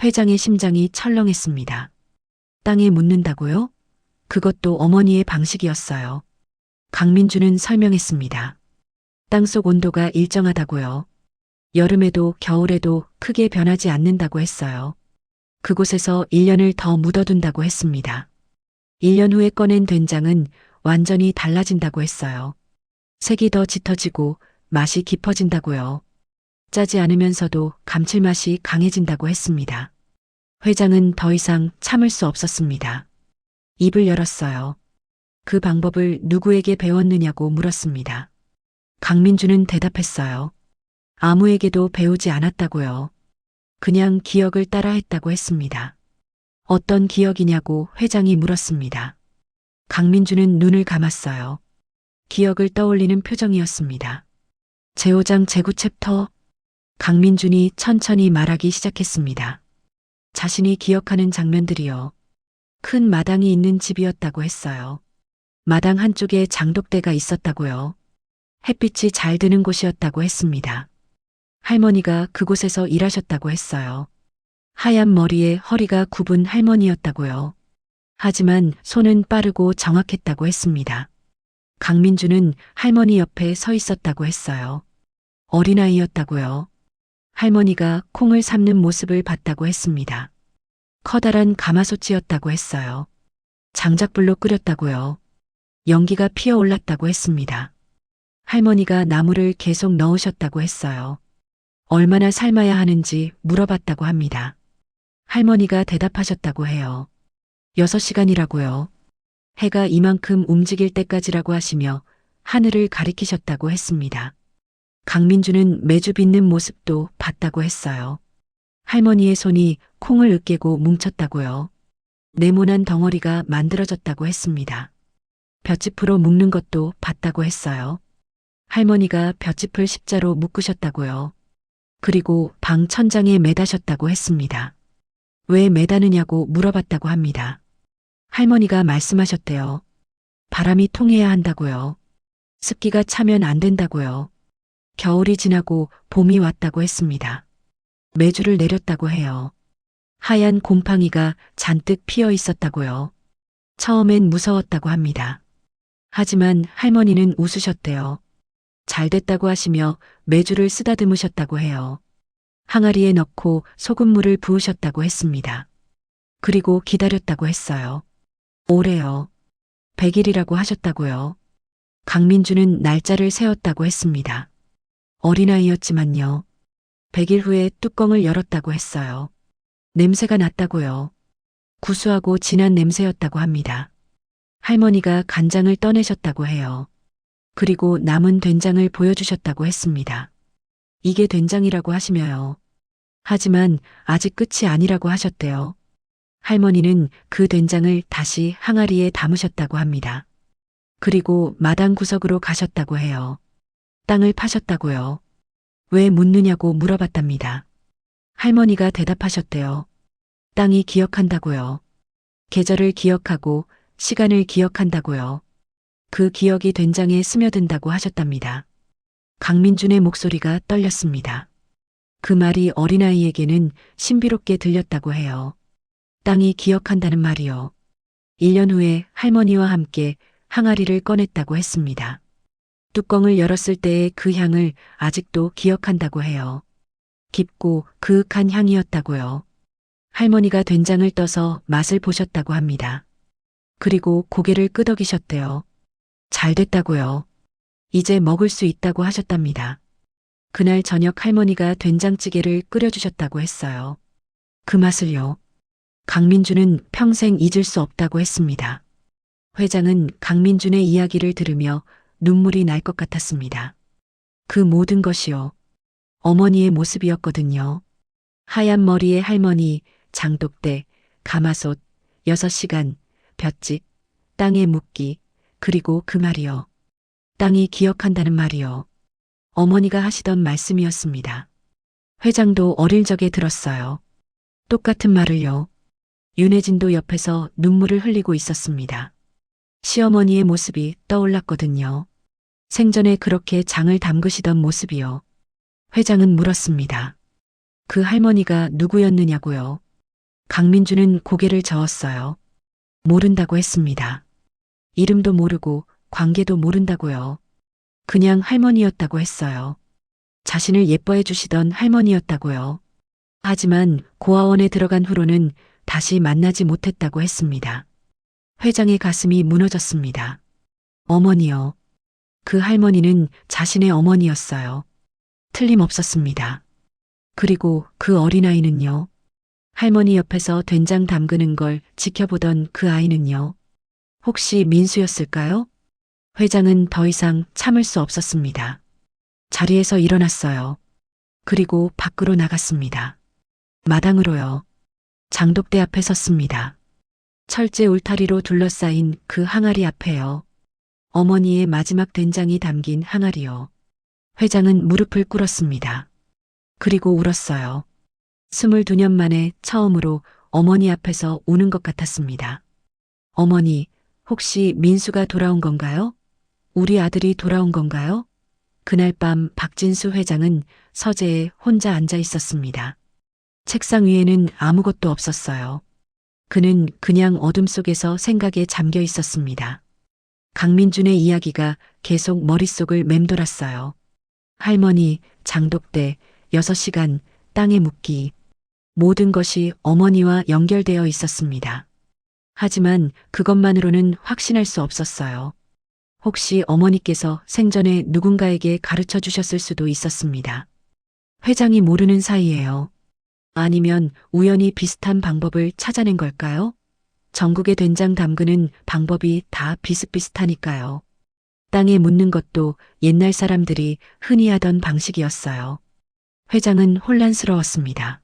회장의 심장이 철렁했습니다. 땅에 묻는다고요? 그것도 어머니의 방식이었어요. 강민주는 설명했습니다. 땅속 온도가 일정하다고요. 여름에도 겨울에도 크게 변하지 않는다고 했어요. 그곳에서 1년을 더 묻어둔다고 했습니다. 1년 후에 꺼낸 된장은 완전히 달라진다고 했어요. 색이 더 짙어지고 맛이 깊어진다고요. 짜지 않으면서도 감칠맛이 강해진다고 했습니다. 회장은 더 이상 참을 수 없었습니다. 입을 열었어요. 그 방법을 누구에게 배웠느냐고 물었습니다. 강민주는 대답했어요. 아무에게도 배우지 않았다고요. 그냥 기억을 따라 했다고 했습니다. 어떤 기억이냐고 회장이 물었습니다. 강민주는 눈을 감았어요. 기억을 떠올리는 표정이었습니다. 제5장 제9챕터. 강민준이 천천히 말하기 시작했습니다. 자신이 기억하는 장면들이요. 큰 마당이 있는 집이었다고 했어요. 마당 한쪽에 장독대가 있었다고요. 햇빛이 잘 드는 곳이었다고 했습니다. 할머니가 그곳에서 일하셨다고 했어요. 하얀 머리에 허리가 굽은 할머니였다고요. 하지만 손은 빠르고 정확했다고 했습니다. 강민주는 할머니 옆에 서 있었다고 했어요. 어린아이였다고요. 할머니가 콩을 삶는 모습을 봤다고 했습니다. 커다란 가마솥이었다고 했어요. 장작불로 끓였다고요. 연기가 피어올랐다고 했습니다. 할머니가 나물을 계속 넣으셨다고 했어요. 얼마나 삶아야 하는지 물어봤다고 합니다. 할머니가 대답하셨다고 해요. 6시간이라고요. 해가 이만큼 움직일 때까지라고 하시며 하늘을 가리키셨다고 했습니다. 강민주는 매주 빚는 모습도 봤다고 했어요. 할머니의 손이 콩을 으깨고 뭉쳤다고요. 네모난 덩어리가 만들어졌다고 했습니다. 볏짚으로 묶는 것도 봤다고 했어요. 할머니가 볏짚을 십자로 묶으셨다고요. 그리고 방 천장에 매다셨다고 했습니다. 왜 매다느냐고 물어봤다고 합니다. 할머니가 말씀하셨대요. 바람이 통해야 한다고요. 습기가 차면 안 된다고요. 겨울이 지나고 봄이 왔다고 했습니다. 매주를 내렸다고 해요. 하얀 곰팡이가 잔뜩 피어 있었다고요. 처음엔 무서웠다고 합니다. 하지만 할머니는 웃으셨대요. 잘 됐다고 하시며 매주를 쓰다듬으셨다고 해요. 항아리에 넣고 소금물을 부으셨다고 했습니다. 그리고 기다렸다고 했어요. 오래요. 100일이라고 하셨다고요. 강민주는 날짜를 세웠다고 했습니다. 어린아이였지만요. 100일 후에 뚜껑을 열었다고 했어요. 냄새가 났다고요. 구수하고 진한 냄새였다고 합니다. 할머니가 간장을 떠내셨다고 해요. 그리고 남은 된장을 보여주셨다고 했습니다. 이게 된장이라고 하시며요. 하지만 아직 끝이 아니라고 하셨대요. 할머니는 그 된장을 다시 항아리에 담으셨다고 합니다. 그리고 마당 구석으로 가셨다고 해요. 땅을 파셨다고요. 왜 묻느냐고 물어봤답니다. 할머니가 대답하셨대요. 땅이 기억한다고요. 계절을 기억하고 시간을 기억한다고요. 그 기억이 된장에 스며든다고 하셨답니다. 강민준의 목소리가 떨렸습니다. 그 말이 어린아이에게는 신비롭게 들렸다고 해요. 땅이 기억한다는 말이요. 1년 후에 할머니와 함께 항아리를 꺼냈다고 했습니다. 뚜껑을 열었을 때의 그 향을 아직도 기억한다고 해요. 깊고 그윽한 향이었다고요. 할머니가 된장을 떠서 맛을 보셨다고 합니다. 그리고 고개를 끄덕이셨대요. 잘 됐다고요. 이제 먹을 수 있다고 하셨답니다. 그날 저녁 할머니가 된장찌개를 끓여주셨다고 했어요. 그 맛을요. 강민주는 평생 잊을 수 없다고 했습니다. 회장은 강민준의 이야기를 들으며 눈물이 날 것 같았습니다. 그 모든 것이요. 어머니의 모습이었거든요. 하얀 머리의 할머니, 장독대, 가마솥, 6시간, 볏짚, 땅에 묻기, 그리고 그 말이요. 땅이 기억한다는 말이요. 어머니가 하시던 말씀이었습니다. 회장도 어릴 적에 들었어요. 똑같은 말을요. 윤혜진도 옆에서 눈물을 흘리고 있었습니다. 시어머니의 모습이 떠올랐거든요. 생전에 그렇게 장을 담그시던 모습이요. 회장은 물었습니다. 그 할머니가 누구였느냐고요. 강민주는 고개를 저었어요. 모른다고 했습니다. 이름도 모르고 관계도 모른다고요. 그냥 할머니였다고 했어요. 자신을 예뻐해 주시던 할머니였다고요. 하지만 고아원에 들어간 후로는 다시 만나지 못했다고 했습니다. 회장의 가슴이 무너졌습니다. 어머니요. 그 할머니는 자신의 어머니였어요. 틀림없었습니다. 그리고 그 어린아이는요. 할머니 옆에서 된장 담그는 걸 지켜보던 그 아이는요. 혹시 민수였을까요? 회장은 더 이상 참을 수 없었습니다. 자리에서 일어났어요. 그리고 밖으로 나갔습니다. 마당으로요. 장독대 앞에 섰습니다. 철제 울타리로 둘러싸인 그 항아리 앞에요. 어머니의 마지막 된장이 담긴 항아리요. 회장은 무릎을 꿇었습니다. 그리고 울었어요. 22년 만에 처음으로 어머니 앞에서 우는 것 같았습니다. 어머니, 혹시 민수가 돌아온 건가요? 우리 아들이 돌아온 건가요? 그날 밤 박진수 회장은 서재에 혼자 앉아 있었습니다. 책상 위에는 아무것도 없었어요. 그는 그냥 어둠 속에서 생각에 잠겨 있었습니다. 강민준의 이야기가 계속 머릿속을 맴돌았어요. 할머니, 장독대, 6시간, 땅에 묻기. 모든 것이 어머니와 연결되어 있었습니다. 하지만 그것만으로는 확신할 수 없었어요. 혹시 어머니께서 생전에 누군가에게 가르쳐 주셨을 수도 있었습니다. 회장이 모르는 사이에요. 아니면 우연히 비슷한 방법을 찾아낸 걸까요? 전국의 된장 담그는 방법이 다 비슷비슷하니까요. 땅에 묻는 것도 옛날 사람들이 흔히 하던 방식이었어요. 회장은 혼란스러웠습니다.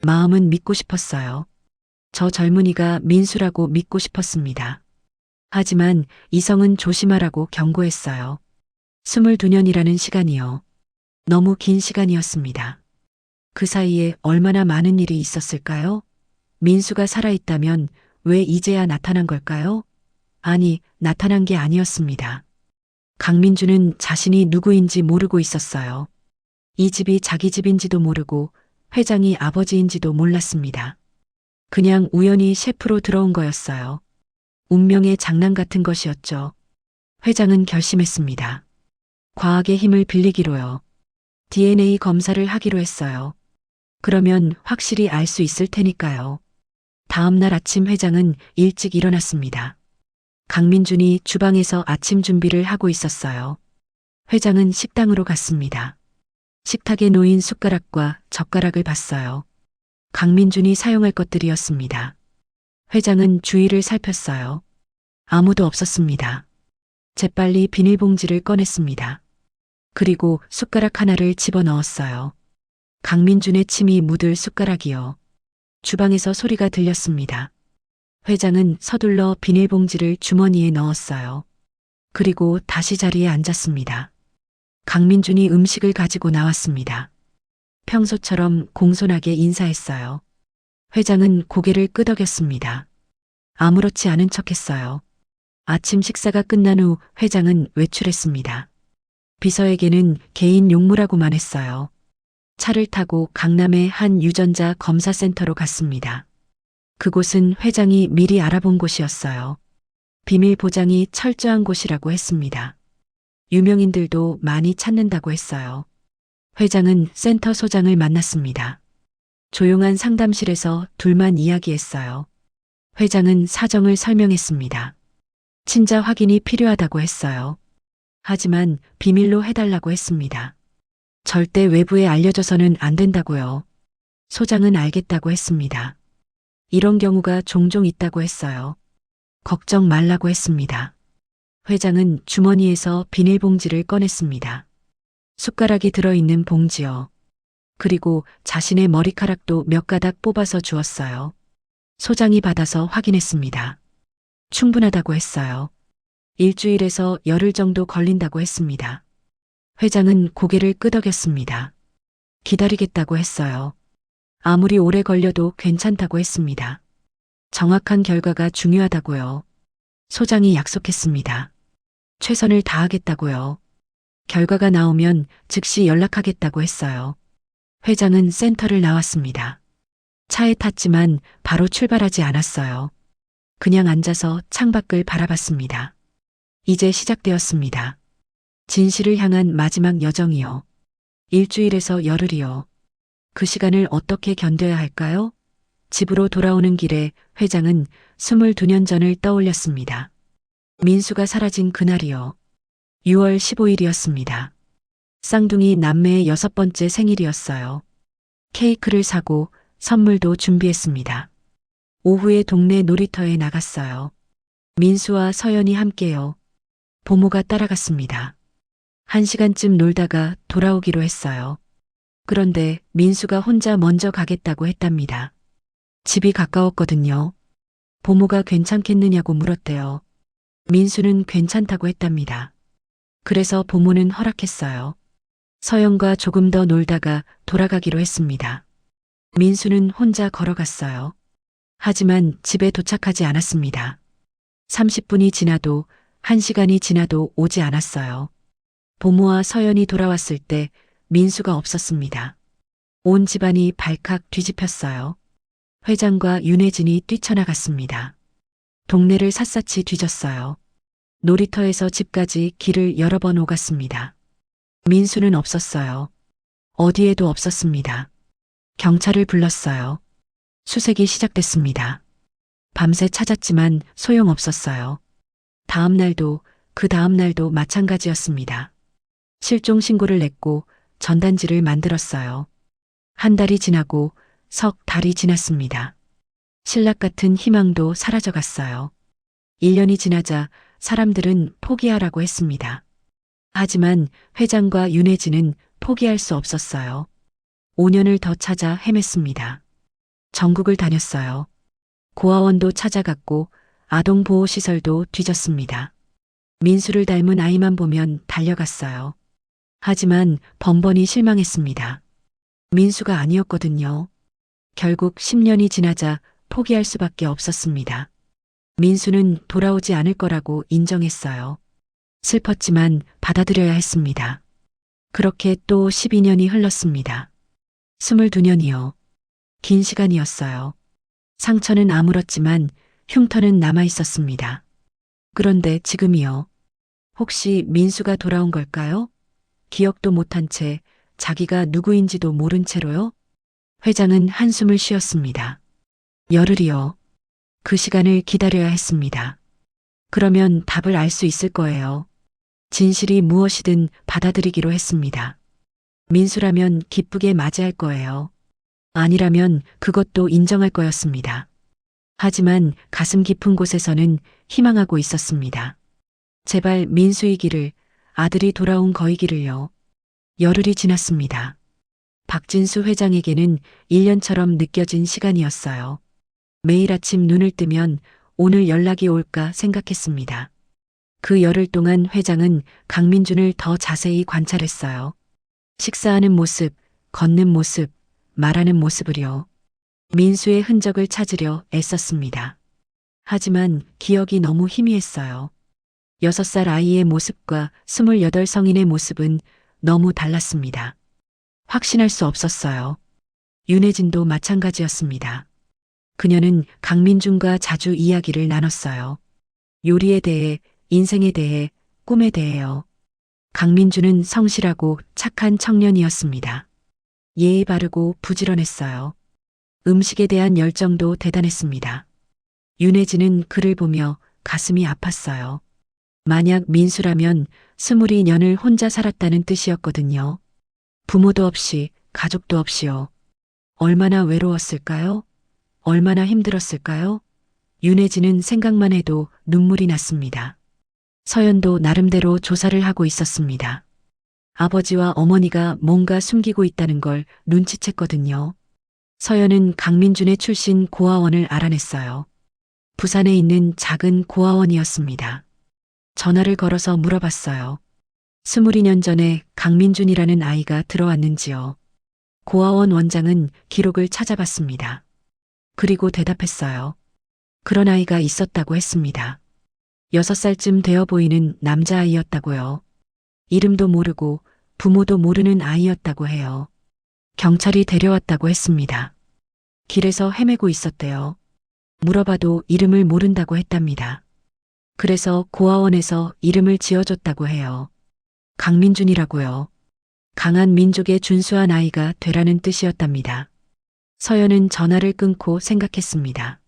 마음은 믿고 싶었어요. 저 젊은이가 민수라고 믿고 싶었습니다. 하지만 이성은 조심하라고 경고했어요. 22년이라는 시간이요. 너무 긴 시간이었습니다. 그 사이에 얼마나 많은 일이 있었을까요? 민수가 살아있다면 왜 이제야 나타난 걸까요? 아니, 나타난 게 아니었습니다. 강민주는 자신이 누구인지 모르고 있었어요. 이 집이 자기 집인지도 모르고 회장이 아버지인지도 몰랐습니다. 그냥 우연히 셰프로 들어온 거였어요. 운명의 장난 같은 것이었죠. 회장은 결심했습니다. 과학의 힘을 빌리기로요. DNA 검사를 하기로 했어요. 그러면 확실히 알 수 있을 테니까요. 다음 날 아침 회장은 일찍 일어났습니다. 강민준이 주방에서 아침 준비를 하고 있었어요. 회장은 식당으로 갔습니다. 식탁에 놓인 숟가락과 젓가락을 봤어요. 강민준이 사용할 것들이었습니다. 회장은 주위를 살폈어요. 아무도 없었습니다. 재빨리 비닐봉지를 꺼냈습니다. 그리고 숟가락 하나를 집어넣었어요. 강민준의 침이 묻을 숟가락이요. 주방에서 소리가 들렸습니다. 회장은 서둘러 비닐봉지를 주머니에 넣었어요. 그리고 다시 자리에 앉았습니다. 강민준이 음식을 가지고 나왔습니다. 평소처럼 공손하게 인사했어요. 회장은 고개를 끄덕였습니다. 아무렇지 않은 척했어요. 아침 식사가 끝난 후 회장은 외출했습니다. 비서에게는 개인 용무라고만 했어요. 차를 타고 강남의 한 유전자 검사센터로 갔습니다. 그곳은 회장이 미리 알아본 곳이었어요. 비밀 보장이 철저한 곳이라고 했습니다. 유명인들도 많이 찾는다고 했어요. 회장은 센터 소장을 만났습니다. 조용한 상담실에서 둘만 이야기했어요. 회장은 사정을 설명했습니다. 친자 확인이 필요하다고 했어요. 하지만 비밀로 해달라고 했습니다. 절대 외부에 알려져서는 안 된다고요. 소장은 알겠다고 했습니다. 이런 경우가 종종 있다고 했어요. 걱정 말라고 했습니다. 회장은 주머니에서 비닐봉지를 꺼냈습니다. 숟가락이 들어있는 봉지요. 그리고 자신의 머리카락도 몇 가닥 뽑아서 주었어요. 소장이 받아서 확인했습니다. 충분하다고 했어요. 일주일에서 열흘 정도 걸린다고 했습니다. 회장은 고개를 끄덕였습니다. 기다리겠다고 했어요. 아무리 오래 걸려도 괜찮다고 했습니다. 정확한 결과가 중요하다고요. 소장이 약속했습니다. 최선을 다하겠다고요. 결과가 나오면 즉시 연락하겠다고 했어요. 회장은 센터를 나왔습니다. 차에 탔지만 바로 출발하지 않았어요. 그냥 앉아서 창밖을 바라봤습니다. 이제 시작되었습니다. 진실을 향한 마지막 여정이요. 일주일에서 열흘이요. 그 시간을 어떻게 견뎌야 할까요? 집으로 돌아오는 길에 회장은 22년 전을 떠올렸습니다. 민수가 사라진 그날이요. 6월 15일이었습니다. 쌍둥이 남매의 6번째 생일이었어요. 케이크를 사고 선물도 준비했습니다. 오후에 동네 놀이터에 나갔어요. 민수와 서연이 함께요. 보모가 따라갔습니다. 1시간쯤 놀다가 돌아오기로 했어요. 그런데 민수가 혼자 먼저 가겠다고 했답니다. 집이 가까웠거든요. 보모가 괜찮겠느냐고 물었대요. 민수는 괜찮다고 했답니다. 그래서 보모는 허락했어요. 서연과 조금 더 놀다가 돌아가기로 했습니다. 민수는 혼자 걸어갔어요. 하지만 집에 도착하지 않았습니다. 30분이 지나도 1시간이 지나도 오지 않았어요. 보모와 서연이 돌아왔을 때 민수가 없었습니다. 온 집안이 발칵 뒤집혔어요. 회장과 윤혜진이 뛰쳐나갔습니다. 동네를 샅샅이 뒤졌어요. 놀이터에서 집까지 길을 여러 번 오갔습니다. 민수는 없었어요. 어디에도 없었습니다. 경찰을 불렀어요. 수색이 시작됐습니다. 밤새 찾았지만 소용없었어요. 다음 날도 그 다음 날도 마찬가지였습니다. 실종 신고를 냈고 전단지를 만들었어요. 한 달이 지나고 석 달이 지났습니다. 신락 같은 희망도 사라져갔어요. 1년이 지나자 사람들은 포기하라고 했습니다. 하지만 회장과 윤혜진은 포기할 수 없었어요. 5년을 더 찾아 헤맸습니다. 전국을 다녔어요. 고아원도 찾아갔고 아동보호시설도 뒤졌습니다. 민수를 닮은 아이만 보면 달려갔어요. 하지만 번번이 실망했습니다. 민수가 아니었거든요. 결국 10년이 지나자 포기할 수밖에 없었습니다. 민수는 돌아오지 않을 거라고 인정했어요. 슬펐지만 받아들여야 했습니다. 그렇게 또 12년이 흘렀습니다. 22년이요. 긴 시간이었어요. 상처는 아물었지만 흉터는 남아 있었습니다. 그런데 지금이요. 혹시 민수가 돌아온 걸까요? 기억도 못한 채 자기가 누구인지도 모른 채로요? 회장은 한숨을 쉬었습니다. 열흘이요. 그 시간을 기다려야 했습니다. 그러면 답을 알 수 있을 거예요. 진실이 무엇이든 받아들이기로 했습니다. 민수라면 기쁘게 맞이할 거예요. 아니라면 그것도 인정할 거였습니다. 하지만 가슴 깊은 곳에서는 희망하고 있었습니다. 제발 민수이기를, 아들이 돌아온 거이기를요. 열흘이 지났습니다. 박진수 회장에게는 1년처럼 느껴진 시간이었어요. 매일 아침 눈을 뜨면 오늘 연락이 올까 생각했습니다. 그 열흘 동안 회장은 강민준을 더 자세히 관찰했어요. 식사하는 모습, 걷는 모습, 말하는 모습을요. 민수의 흔적을 찾으려 애썼습니다. 하지만 기억이 너무 희미했어요. 6살 아이의 모습과 28 성인의 모습은 너무 달랐습니다. 확신할 수 없었어요. 윤혜진도 마찬가지였습니다. 그녀는 강민준과 자주 이야기를 나눴어요. 요리에 대해, 인생에 대해, 꿈에 대해요. 강민준은 성실하고 착한 청년이었습니다. 예의 바르고 부지런했어요. 음식에 대한 열정도 대단했습니다. 윤혜진은 그를 보며 가슴이 아팠어요. 만약 민수라면 22년을 혼자 살았다는 뜻이었거든요. 부모도 없이, 가족도 없이요. 얼마나 외로웠을까요? 얼마나 힘들었을까요? 윤혜진은 생각만 해도 눈물이 났습니다. 서연도 나름대로 조사를 하고 있었습니다. 아버지와 어머니가 뭔가 숨기고 있다는 걸 눈치챘거든요. 서연은 강민준의 출신 고아원을 알아냈어요. 부산에 있는 작은 고아원이었습니다. 전화를 걸어서 물어봤어요. 22년 전에 강민준이라는 아이가 들어왔는지요. 고아원 원장은 기록을 찾아봤습니다. 그리고 대답했어요. 그런 아이가 있었다고 했습니다. 6살쯤 되어 보이는 남자아이였다고요. 이름도 모르고 부모도 모르는 아이였다고 해요. 경찰이 데려왔다고 했습니다. 길에서 헤매고 있었대요. 물어봐도 이름을 모른다고 했답니다. 그래서 고아원에서 이름을 지어줬다고 해요. 강민준이라고요. 강한 민족의 준수한 아이가 되라는 뜻이었답니다. 서연은 전화를 끊고 생각했습니다.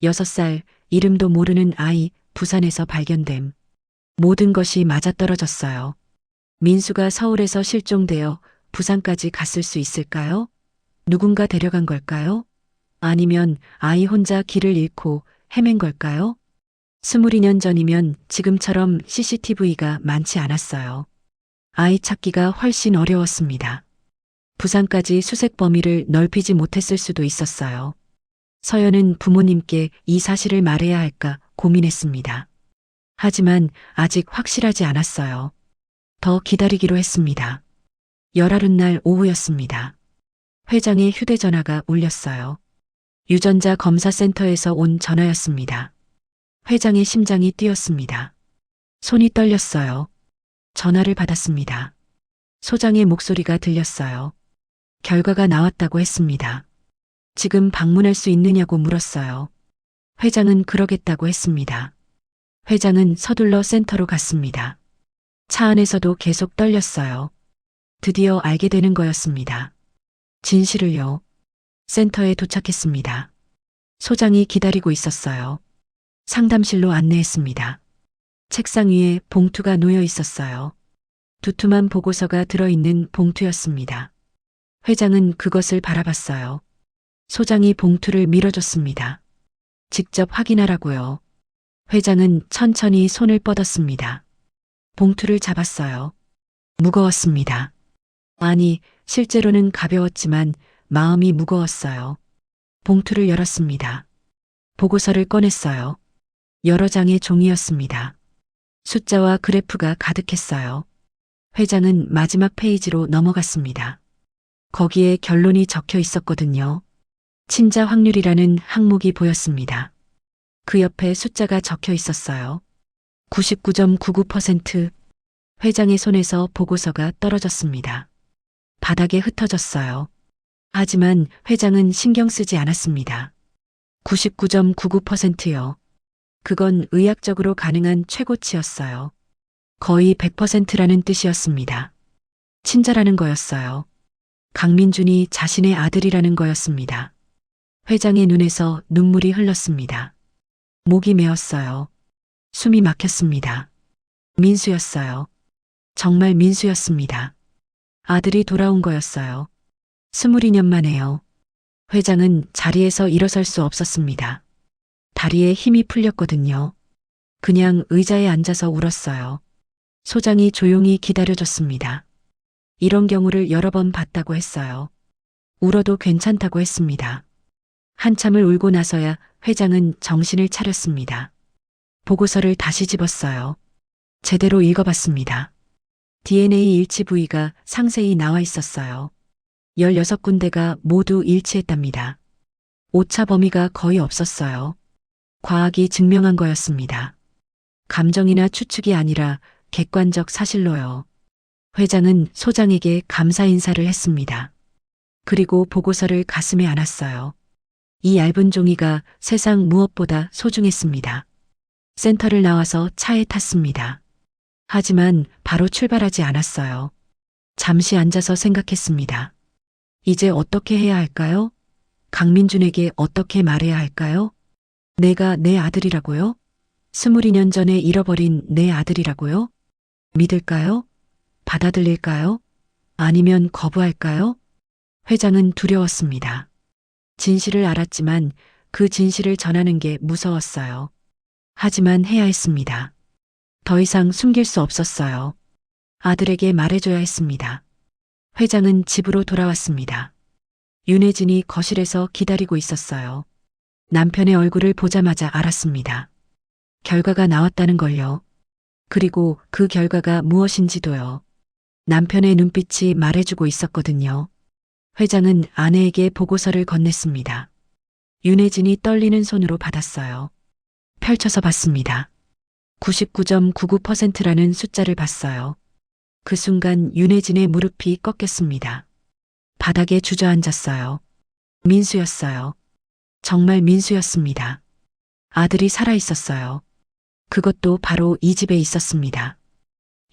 6살, 이름도 모르는 아이, 부산에서 발견됨. 모든 것이 맞아떨어졌어요. 민수가 서울에서 실종되어 부산까지 갔을 수 있을까요? 누군가 데려간 걸까요? 아니면 아이 혼자 길을 잃고 헤맨 걸까요? 22년 전이면 지금처럼 CCTV가 많지 않았어요. 아이 찾기가 훨씬 어려웠습니다. 부산까지 수색 범위를 넓히지 못했을 수도 있었어요. 서연은 부모님께 이 사실을 말해야 할까 고민했습니다. 하지만 아직 확실하지 않았어요. 더 기다리기로 했습니다. 열하룻날 오후였습니다. 회장의 휴대전화가 울렸어요. 유전자 검사센터에서 온 전화였습니다. 회장의 심장이 뛰었습니다. 손이 떨렸어요. 전화를 받았습니다. 소장의 목소리가 들렸어요. 결과가 나왔다고 했습니다. 지금 방문할 수 있느냐고 물었어요. 회장은 그러겠다고 했습니다. 회장은 서둘러 센터로 갔습니다. 차 안에서도 계속 떨렸어요. 드디어 알게 되는 거였습니다. 진실을요. 센터에 도착했습니다. 소장이 기다리고 있었어요. 상담실로 안내했습니다. 책상 위에 봉투가 놓여 있었어요. 두툼한 보고서가 들어있는 봉투였습니다. 회장은 그것을 바라봤어요. 소장이 봉투를 밀어줬습니다. 직접 확인하라고요. 회장은 천천히 손을 뻗었습니다. 봉투를 잡았어요. 무거웠습니다. 아니, 실제로는 가벼웠지만 마음이 무거웠어요. 봉투를 열었습니다. 보고서를 꺼냈어요. 여러 장의 종이였습니다. 숫자와 그래프가 가득했어요. 회장은 마지막 페이지로 넘어갔습니다. 거기에 결론이 적혀 있었거든요. 친자 확률이라는 항목이 보였습니다. 그 옆에 숫자가 적혀 있었어요. 99.99%. 회장의 손에서 보고서가 떨어졌습니다. 바닥에 흩어졌어요. 하지만 회장은 신경 쓰지 않았습니다. 99.99%요. 그건 의학적으로 가능한 최고치였어요. 거의 100%라는 뜻이었습니다. 친자라는 거였어요. 강민준이 자신의 아들이라는 거였습니다. 회장의 눈에서 눈물이 흘렀습니다. 목이 메었어요. 숨이 막혔습니다. 민수였어요. 정말 민수였습니다. 아들이 돌아온 거였어요. 22년 만에요. 회장은 자리에서 일어설 수 없었습니다. 다리에 힘이 풀렸거든요. 그냥 의자에 앉아서 울었어요. 소장이 조용히 기다려줬습니다. 이런 경우를 여러 번 봤다고 했어요. 울어도 괜찮다고 했습니다. 한참을 울고 나서야 회장은 정신을 차렸습니다. 보고서를 다시 집었어요. 제대로 읽어봤습니다. DNA 일치 부위가 상세히 나와 있었어요. 16군데가 모두 일치했답니다. 오차 범위가 거의 없었어요. 과학이 증명한 거였습니다. 감정이나 추측이 아니라 객관적 사실로요. 회장은 소장에게 감사 인사를 했습니다. 그리고 보고서를 가슴에 안았어요. 이 얇은 종이가 세상 무엇보다 소중했습니다. 센터를 나와서 차에 탔습니다. 하지만 바로 출발하지 않았어요. 잠시 앉아서 생각했습니다. 이제 어떻게 해야 할까요? 강민준에게 어떻게 말해야 할까요? 내가 내 아들이라고요? 22년 전에 잃어버린 내 아들이라고요? 믿을까요? 받아들일까요? 아니면 거부할까요? 회장은 두려웠습니다. 진실을 알았지만 그 진실을 전하는 게 무서웠어요. 하지만 해야 했습니다. 더 이상 숨길 수 없었어요. 아들에게 말해줘야 했습니다. 회장은 집으로 돌아왔습니다. 윤혜진이 거실에서 기다리고 있었어요. 남편의 얼굴을 보자마자 알았습니다. 결과가 나왔다는 걸요. 그리고 그 결과가 무엇인지도요. 남편의 눈빛이 말해주고 있었거든요. 회장은 아내에게 보고서를 건넸습니다. 윤혜진이 떨리는 손으로 받았어요. 펼쳐서 봤습니다. 99.99%라는 숫자를 봤어요. 그 순간 윤혜진의 무릎이 꺾였습니다. 바닥에 주저앉았어요. 민수였어요. 정말 민수였습니다. 아들이 살아있었어요. 그것도 바로 이 집에 있었습니다.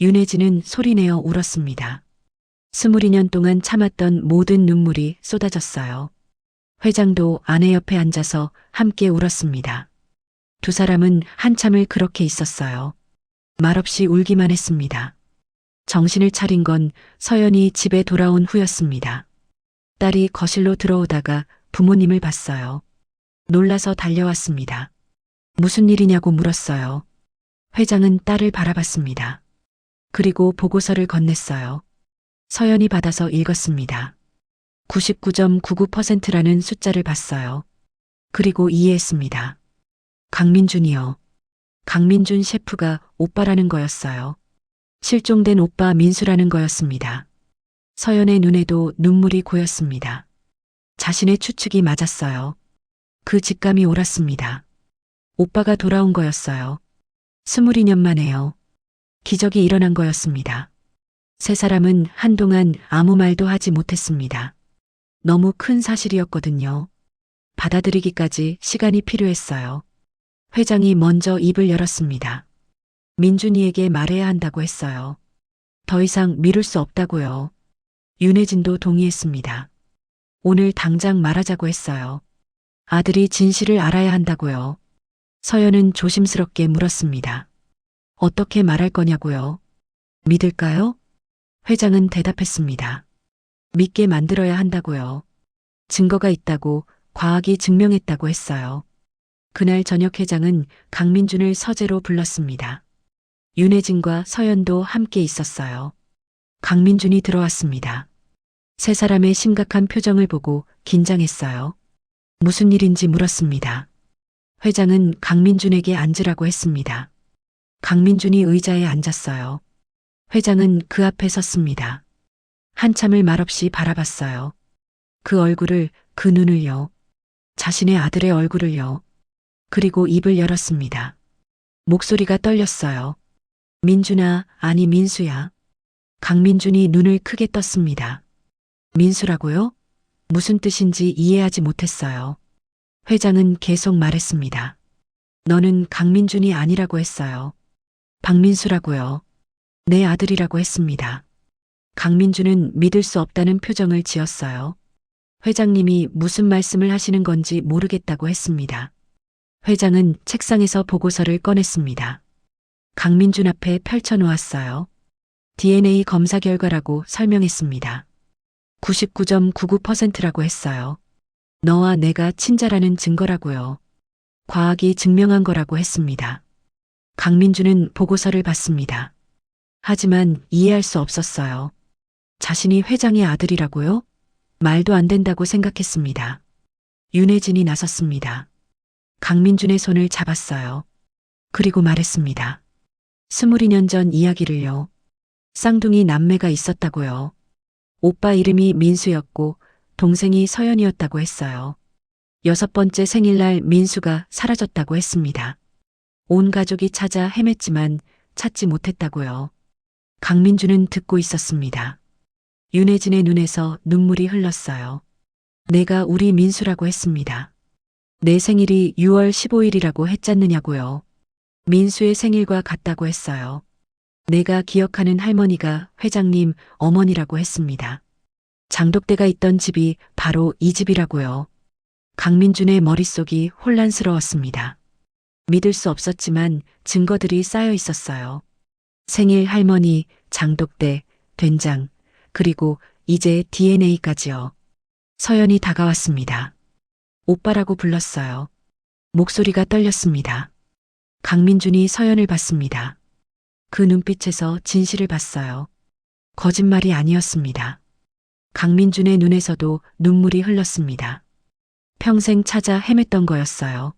윤혜진은 소리내어 울었습니다. 22년 동안 참았던 모든 눈물이 쏟아졌어요. 회장도 아내 옆에 앉아서 함께 울었습니다. 두 사람은 한참을 그렇게 있었어요. 말없이 울기만 했습니다. 정신을 차린 건 서연이 집에 돌아온 후였습니다. 딸이 거실로 들어오다가 부모님을 봤어요. 놀라서 달려왔습니다. 무슨 일이냐고 물었어요. 회장은 딸을 바라봤습니다. 그리고 보고서를 건넸어요. 서연이 받아서 읽었습니다. 99.99%라는 숫자를 봤어요. 그리고 이해했습니다. 강민준이요. 강민준 셰프가 오빠라는 거였어요. 실종된 오빠 민수라는 거였습니다. 서연의 눈에도 눈물이 고였습니다. 자신의 추측이 맞았어요. 그 직감이 옳았습니다. 오빠가 돌아온 거였어요. 22년 만에요. 기적이 일어난 거였습니다. 세 사람은 한동안 아무 말도 하지 못했습니다. 너무 큰 사실이었거든요. 받아들이기까지 시간이 필요했어요. 회장이 먼저 입을 열었습니다. 민준이에게 말해야 한다고 했어요. 더 이상 미룰 수 없다고요. 윤혜진도 동의했습니다. 오늘 당장 말하자고 했어요. 아들이 진실을 알아야 한다고요. 서연은 조심스럽게 물었습니다. 어떻게 말할 거냐고요? 믿을까요? 회장은 대답했습니다. 믿게 만들어야 한다고요. 증거가 있다고, 과학이 증명했다고 했어요. 그날 저녁 회장은 강민준을 서재로 불렀습니다. 윤혜진과 서연도 함께 있었어요. 강민준이 들어왔습니다. 세 사람의 심각한 표정을 보고 긴장했어요. 무슨 일인지 물었습니다. 회장은 강민준에게 앉으라고 했습니다. 강민준이 의자에 앉았어요. 회장은 그 앞에 섰습니다. 한참을 말없이 바라봤어요. 그 얼굴을, 그 눈을요. 자신의 아들의 얼굴을요. 그리고 입을 열었습니다. 목소리가 떨렸어요. 민준아, 아니 민수야. 강민준이 눈을 크게 떴습니다. 민수라고요? 무슨 뜻인지 이해하지 못했어요. 회장은 계속 말했습니다. 너는 강민준이 아니라고 했어요. 박민수라고요. 내 아들이라고 했습니다. 강민준은 믿을 수 없다는 표정을 지었어요. 회장님이 무슨 말씀을 하시는 건지 모르겠다고 했습니다. 회장은 책상에서 보고서를 꺼냈습니다. 강민준 앞에 펼쳐놓았어요. DNA 검사 결과라고 설명했습니다. 99.99%라고 했어요. 너와 내가 친자라는 증거라고요. 과학이 증명한 거라고 했습니다. 강민준은 보고서를 봤습니다. 하지만 이해할 수 없었어요. 자신이 회장의 아들이라고요? 말도 안 된다고 생각했습니다. 윤혜진이 나섰습니다. 강민준의 손을 잡았어요. 그리고 말했습니다. 22년 전 이야기를요. 쌍둥이 남매가 있었다고요. 오빠 이름이 민수였고 동생이 서연이었다고 했어요. 6번째 생일날 민수가 사라졌다고 했습니다. 온 가족이 찾아 헤맸지만 찾지 못했다고요. 강민준은 듣고 있었습니다. 윤혜진의 눈에서 눈물이 흘렀어요. 내가 우리 민수라고 했습니다. 내 생일이 6월 15일이라고 했잖느냐고요. 민수의 생일과 같다고 했어요. 내가 기억하는 할머니가 회장님 어머니라고 했습니다. 장독대가 있던 집이 바로 이 집이라고요. 강민준의 머릿속이 혼란스러웠습니다. 믿을 수 없었지만 증거들이 쌓여 있었어요. 생일 할머니, 장독대, 된장, 그리고 이제 DNA까지요. 서연이 다가왔습니다. 오빠라고 불렀어요. 목소리가 떨렸습니다. 강민준이 서연을 봤습니다. 그 눈빛에서 진실을 봤어요. 거짓말이 아니었습니다. 강민준의 눈에서도 눈물이 흘렀습니다. 평생 찾아 헤맸던 거였어요.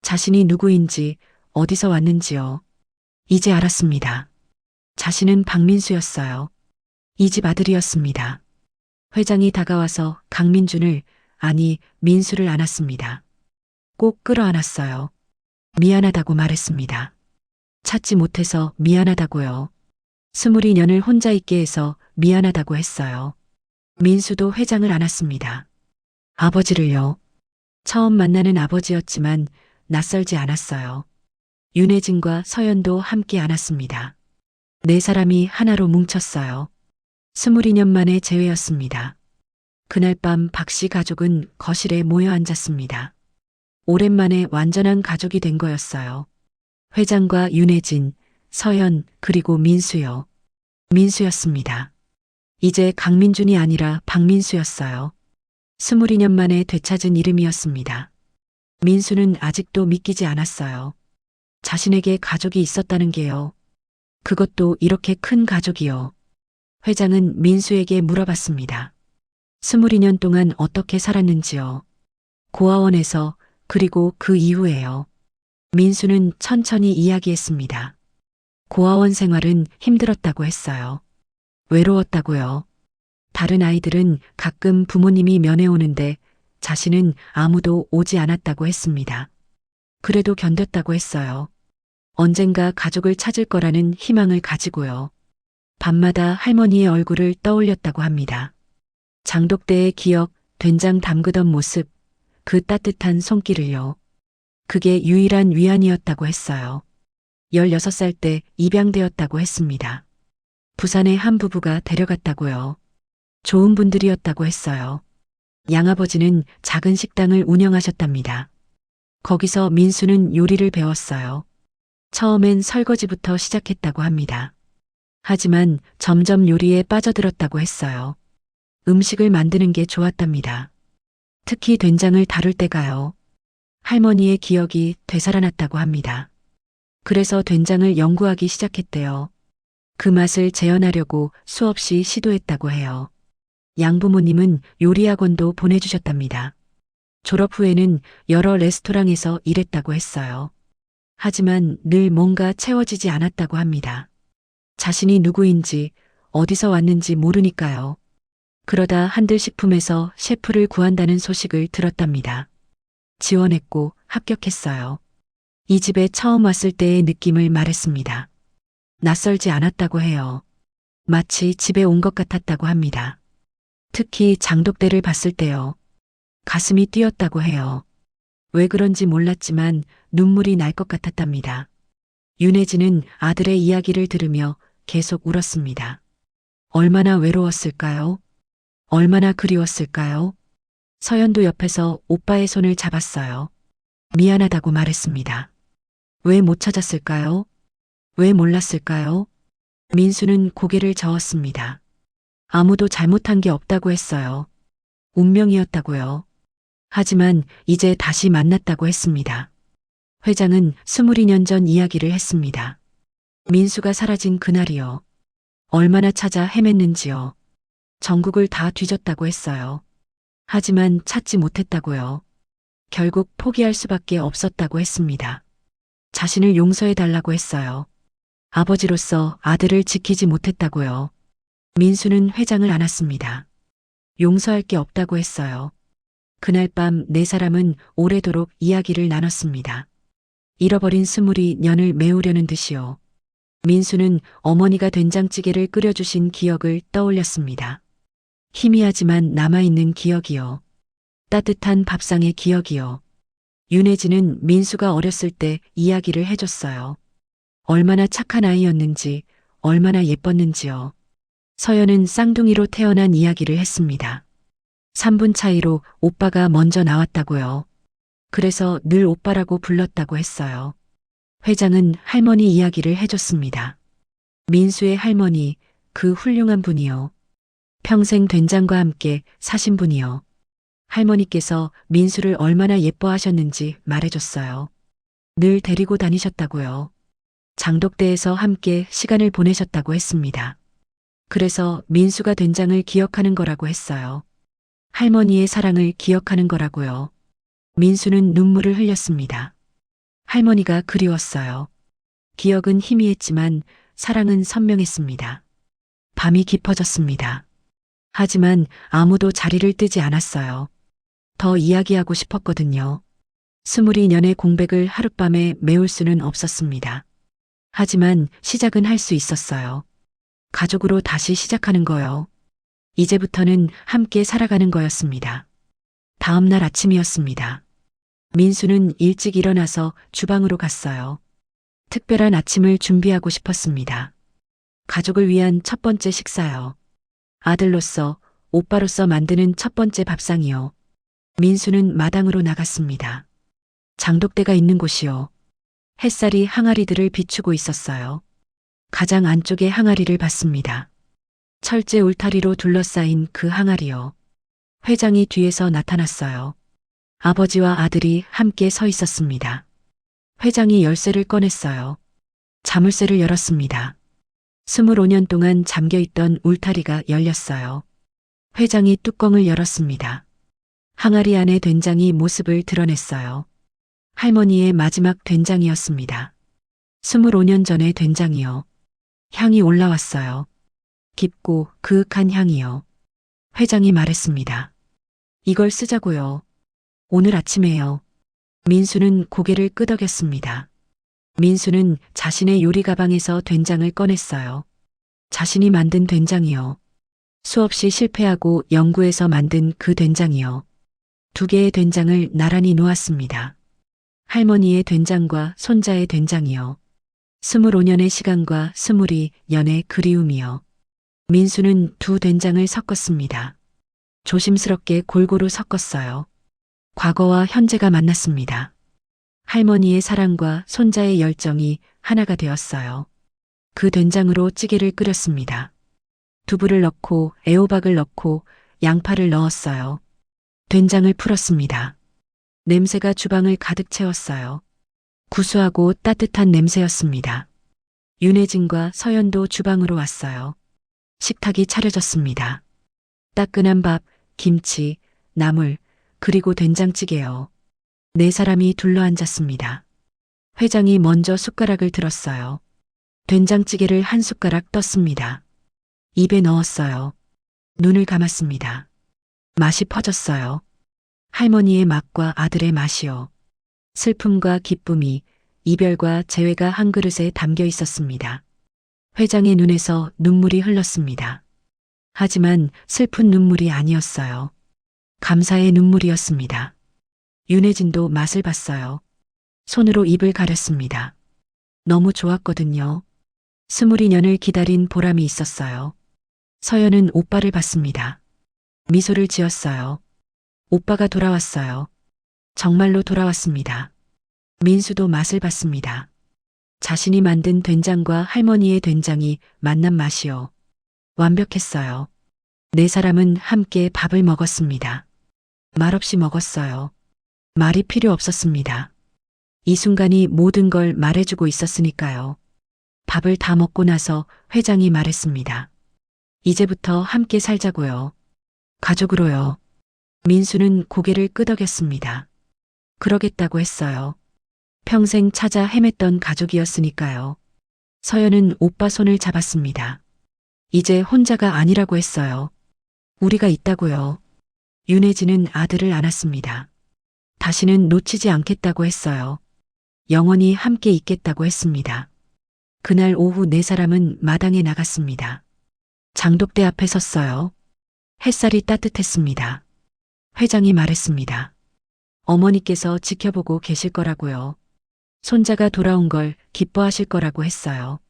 자신이 누구인지, 어디서 왔는지요. 이제 알았습니다. 자신은 박민수였어요. 이 집 아들이었습니다. 회장이 다가와서 강민준을, 아니 민수를 안았습니다. 꼭 끌어안았어요. 미안하다고 말했습니다. 찾지 못해서 미안하다고요. 22년을 혼자 있게 해서 미안하다고 했어요. 민수도 회장을 안았습니다. 아버지를요. 처음 만나는 아버지였지만 낯설지 않았어요. 윤혜진과 서연도 함께 안았습니다. 네 사람이 하나로 뭉쳤어요. 22년 만에 재회였습니다. 그날 밤 박 씨 가족은 거실에 모여 앉았습니다. 오랜만에 완전한 가족이 된 거였어요. 회장과 윤혜진, 서현, 그리고 민수요. 민수였습니다. 이제 강민준이 아니라 박민수였어요. 22년 만에 되찾은 이름이었습니다. 민수는 아직도 믿기지 않았어요. 자신에게 가족이 있었다는 게요. 그것도 이렇게 큰 가족이요. 회장은 민수에게 물어봤습니다. 22년 동안 어떻게 살았는지요. 고아원에서, 그리고 그 이후에요. 민수는 천천히 이야기했습니다. 고아원 생활은 힘들었다고 했어요. 외로웠다고요. 다른 아이들은 가끔 부모님이 면회 오는데 자신은 아무도 오지 않았다고 했습니다. 그래도 견뎠다고 했어요. 언젠가 가족을 찾을 거라는 희망을 가지고요. 밤마다 할머니의 얼굴을 떠올렸다고 합니다. 장독대의 기억, 된장 담그던 모습, 그 따뜻한 손길을요. 그게 유일한 위안이었다고 했어요. 16살 때 입양되었다고 했습니다. 부산의 한 부부가 데려갔다고요. 좋은 분들이었다고 했어요. 양아버지는 작은 식당을 운영하셨답니다. 거기서 민수는 요리를 배웠어요. 처음엔 설거지부터 시작했다고 합니다. 하지만 점점 요리에 빠져들었다고 했어요. 음식을 만드는 게 좋았답니다. 특히 된장을 다룰 때가요. 할머니의 기억이 되살아났다고 합니다. 그래서 된장을 연구하기 시작했대요. 그 맛을 재현하려고 수없이 시도했다고 해요. 양부모님은 요리학원도 보내주셨답니다. 졸업 후에는 여러 레스토랑에서 일했다고 했어요. 하지만 늘 뭔가 채워지지 않았다고 합니다. 자신이 누구인지, 어디서 왔는지 모르니까요. 그러다 한들식품에서 셰프를 구한다는 소식을 들었답니다. 지원했고 합격했어요. 이 집에 처음 왔을 때의 느낌을 말했습니다. 낯설지 않았다고 해요. 마치 집에 온 것 같았다고 합니다. 특히 장독대를 봤을 때요. 가슴이 뛰었다고 해요. 왜 그런지 몰랐지만 눈물이 날 것 같았답니다. 윤혜진은 아들의 이야기를 들으며 계속 울었습니다. 얼마나 외로웠을까요? 얼마나 그리웠을까요? 서연도 옆에서 오빠의 손을 잡았어요. 미안하다고 말했습니다. 왜 못 찾았을까요? 왜 몰랐을까요? 민수는 고개를 저었습니다. 아무도 잘못한 게 없다고 했어요. 운명이었다고요. 하지만 이제 다시 만났다고 했습니다. 회장은 22년 전 이야기를 했습니다. 민수가 사라진 그날이요. 얼마나 찾아 헤맸는지요. 전국을 다 뒤졌다고 했어요. 하지만 찾지 못했다고요. 결국 포기할 수밖에 없었다고 했습니다. 자신을 용서해 달라고 했어요. 아버지로서 아들을 지키지 못했다고요. 민수는 회장을 안았습니다. 용서할 게 없다고 했어요. 그날 밤 네 사람은 오래도록 이야기를 나눴습니다. 잃어버린 22년을 메우려는 듯이요. 민수는 어머니가 된장찌개를 끓여주신 기억을 떠올렸습니다. 희미하지만 남아있는 기억이요. 따뜻한 밥상의 기억이요. 윤혜진은 민수가 어렸을 때 이야기를 해줬어요. 얼마나 착한 아이였는지, 얼마나 예뻤는지요. 서연은 쌍둥이로 태어난 이야기를 했습니다. 3분 차이로 오빠가 먼저 나왔다고요. 그래서 늘 오빠라고 불렀다고 했어요. 회장은 할머니 이야기를 해줬습니다. 민수의 할머니, 그 훌륭한 분이요. 평생 된장과 함께 사신 분이요. 할머니께서 민수를 얼마나 예뻐하셨는지 말해줬어요. 늘 데리고 다니셨다고요. 장독대에서 함께 시간을 보내셨다고 했습니다. 그래서 민수가 된장을 기억하는 거라고 했어요. 할머니의 사랑을 기억하는 거라고요. 민수는 눈물을 흘렸습니다. 할머니가 그리웠어요. 기억은 희미했지만 사랑은 선명했습니다. 밤이 깊어졌습니다. 하지만 아무도 자리를 뜨지 않았어요. 더 이야기하고 싶었거든요. 22년의 공백을 하룻밤에 메울 수는 없었습니다. 하지만 시작은 할 수 있었어요. 가족으로 다시 시작하는 거요. 이제부터는 함께 살아가는 거였습니다. 다음 날 아침이었습니다. 민수는 일찍 일어나서 주방으로 갔어요. 특별한 아침을 준비하고 싶었습니다. 가족을 위한 첫 번째 식사요. 아들로서, 오빠로서 만드는 첫 번째 밥상이요. 민수는 마당으로 나갔습니다. 장독대가 있는 곳이요. 햇살이 항아리들을 비추고 있었어요. 가장 안쪽의 항아리를 봤습니다. 철제 울타리로 둘러싸인 그 항아리요. 회장이 뒤에서 나타났어요. 아버지와 아들이 함께 서 있었습니다. 회장이 열쇠를 꺼냈어요. 자물쇠를 열었습니다. 25년 동안 잠겨있던 울타리가 열렸어요. 회장이 뚜껑을 열었습니다. 항아리 안에 된장이 모습을 드러냈어요. 할머니의 마지막 된장이었습니다. 25년 전의 된장이요. 향이 올라왔어요. 깊고 그윽한 향이요. 회장이 말했습니다. 이걸 쓰자고요. 오늘 아침에요. 민수는 고개를 끄덕였습니다. 민수는 자신의 요리 가방에서 된장을 꺼냈어요. 자신이 만든 된장이요. 수없이 실패하고 연구해서 만든 그 된장이요. 2개의 된장을 나란히 놓았습니다. 할머니의 된장과 손자의 된장이요. 25년의 시간과 22년의 그리움이요. 민수는 2 된장을 섞었습니다. 조심스럽게 골고루 섞었어요. 과거와 현재가 만났습니다. 할머니의 사랑과 손자의 열정이 하나가 되었어요. 그 된장으로 찌개를 끓였습니다. 두부를 넣고 애호박을 넣고 양파를 넣었어요. 된장을 풀었습니다. 냄새가 주방을 가득 채웠어요. 구수하고 따뜻한 냄새였습니다. 윤혜진과 서연도 주방으로 왔어요. 식탁이 차려졌습니다. 따끈한 밥, 김치, 나물, 그리고 된장찌개요. 4사람이 둘러앉았습니다. 회장이 먼저 숟가락을 들었어요. 된장찌개를 한 숟가락 떴습니다. 입에 넣었어요. 눈을 감았습니다. 맛이 퍼졌어요. 할머니의 맛과 아들의 맛이요. 슬픔과 기쁨이, 이별과 재회가 한 그릇에 담겨 있었습니다. 회장의 눈에서 눈물이 흘렀습니다. 하지만 슬픈 눈물이 아니었어요. 감사의 눈물이었습니다. 윤혜진도 맛을 봤어요. 손으로 입을 가렸습니다. 너무 좋았거든요. 22년을 기다린 보람이 있었어요. 서연은 오빠를 봤습니다. 미소를 지었어요. 오빠가 돌아왔어요. 정말로 돌아왔습니다. 민수도 맛을 봤습니다. 자신이 만든 된장과 할머니의 된장이 만난 맛이요. 완벽했어요. 4사람은 함께 밥을 먹었습니다. 말없이 먹었어요. 말이 필요 없었습니다. 이 순간이 모든 걸 말해주고 있었으니까요. 밥을 다 먹고 나서 회장이 말했습니다. 이제부터 함께 살자고요. 가족으로요. 민수는 고개를 끄덕였습니다. 그러겠다고 했어요. 평생 찾아 헤맸던 가족이었으니까요. 서연은 오빠 손을 잡았습니다. 이제 혼자가 아니라고 했어요. 우리가 있다고요. 윤혜진은 아들을 안았습니다. 다시는 놓치지 않겠다고 했어요. 영원히 함께 있겠다고 했습니다. 그날 오후 4사람은 마당에 나갔습니다. 장독대 앞에 섰어요. 햇살이 따뜻했습니다. 회장이 말했습니다. 어머니께서 지켜보고 계실 거라고요. 손자가 돌아온 걸 기뻐하실 거라고 했어요.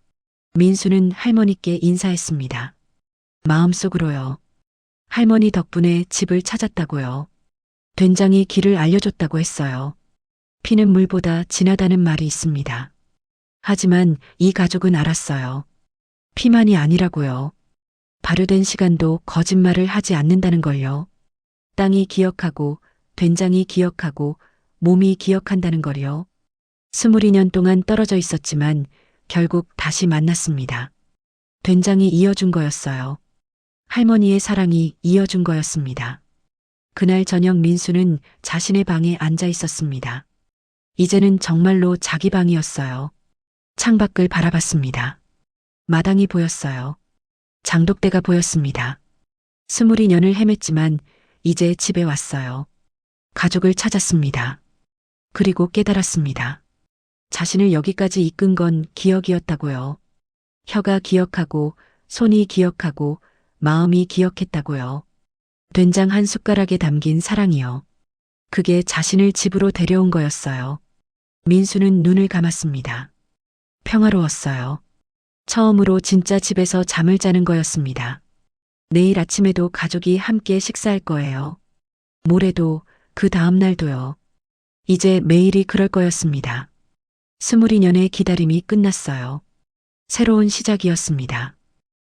민수는 할머니께 인사했습니다. 마음속으로요. 할머니 덕분에 집을 찾았다고요. 된장이 길을 알려줬다고 했어요. 피는 물보다 진하다는 말이 있습니다. 하지만 이 가족은 알았어요. 피만이 아니라고요. 발효된 시간도 거짓말을 하지 않는다는 걸요. 땅이 기억하고 된장이 기억하고 몸이 기억한다는 걸요. 22년 동안 떨어져 있었지만 결국 다시 만났습니다. 된장이 이어준 거였어요. 할머니의 사랑이 이어준 거였습니다. 그날 저녁 민수는 자신의 방에 앉아 있었습니다. 이제는 정말로 자기 방이었어요. 창밖을 바라봤습니다. 마당이 보였어요. 장독대가 보였습니다. 22년을 헤맸지만 이제 집에 왔어요. 가족을 찾았습니다. 그리고 깨달았습니다. 자신을 여기까지 이끈 건 기억이었다고요. 혀가 기억하고 손이 기억하고 마음이 기억했다고요. 된장 한 숟가락에 담긴 사랑이요. 그게 자신을 집으로 데려온 거였어요. 민수는 눈을 감았습니다. 평화로웠어요. 처음으로 진짜 집에서 잠을 자는 거였습니다. 내일 아침에도 가족이 함께 식사할 거예요. 모레도 그 다음 날도요. 이제 매일이 그럴 거였습니다. 22년의 기다림이 끝났어요. 새로운 시작이었습니다.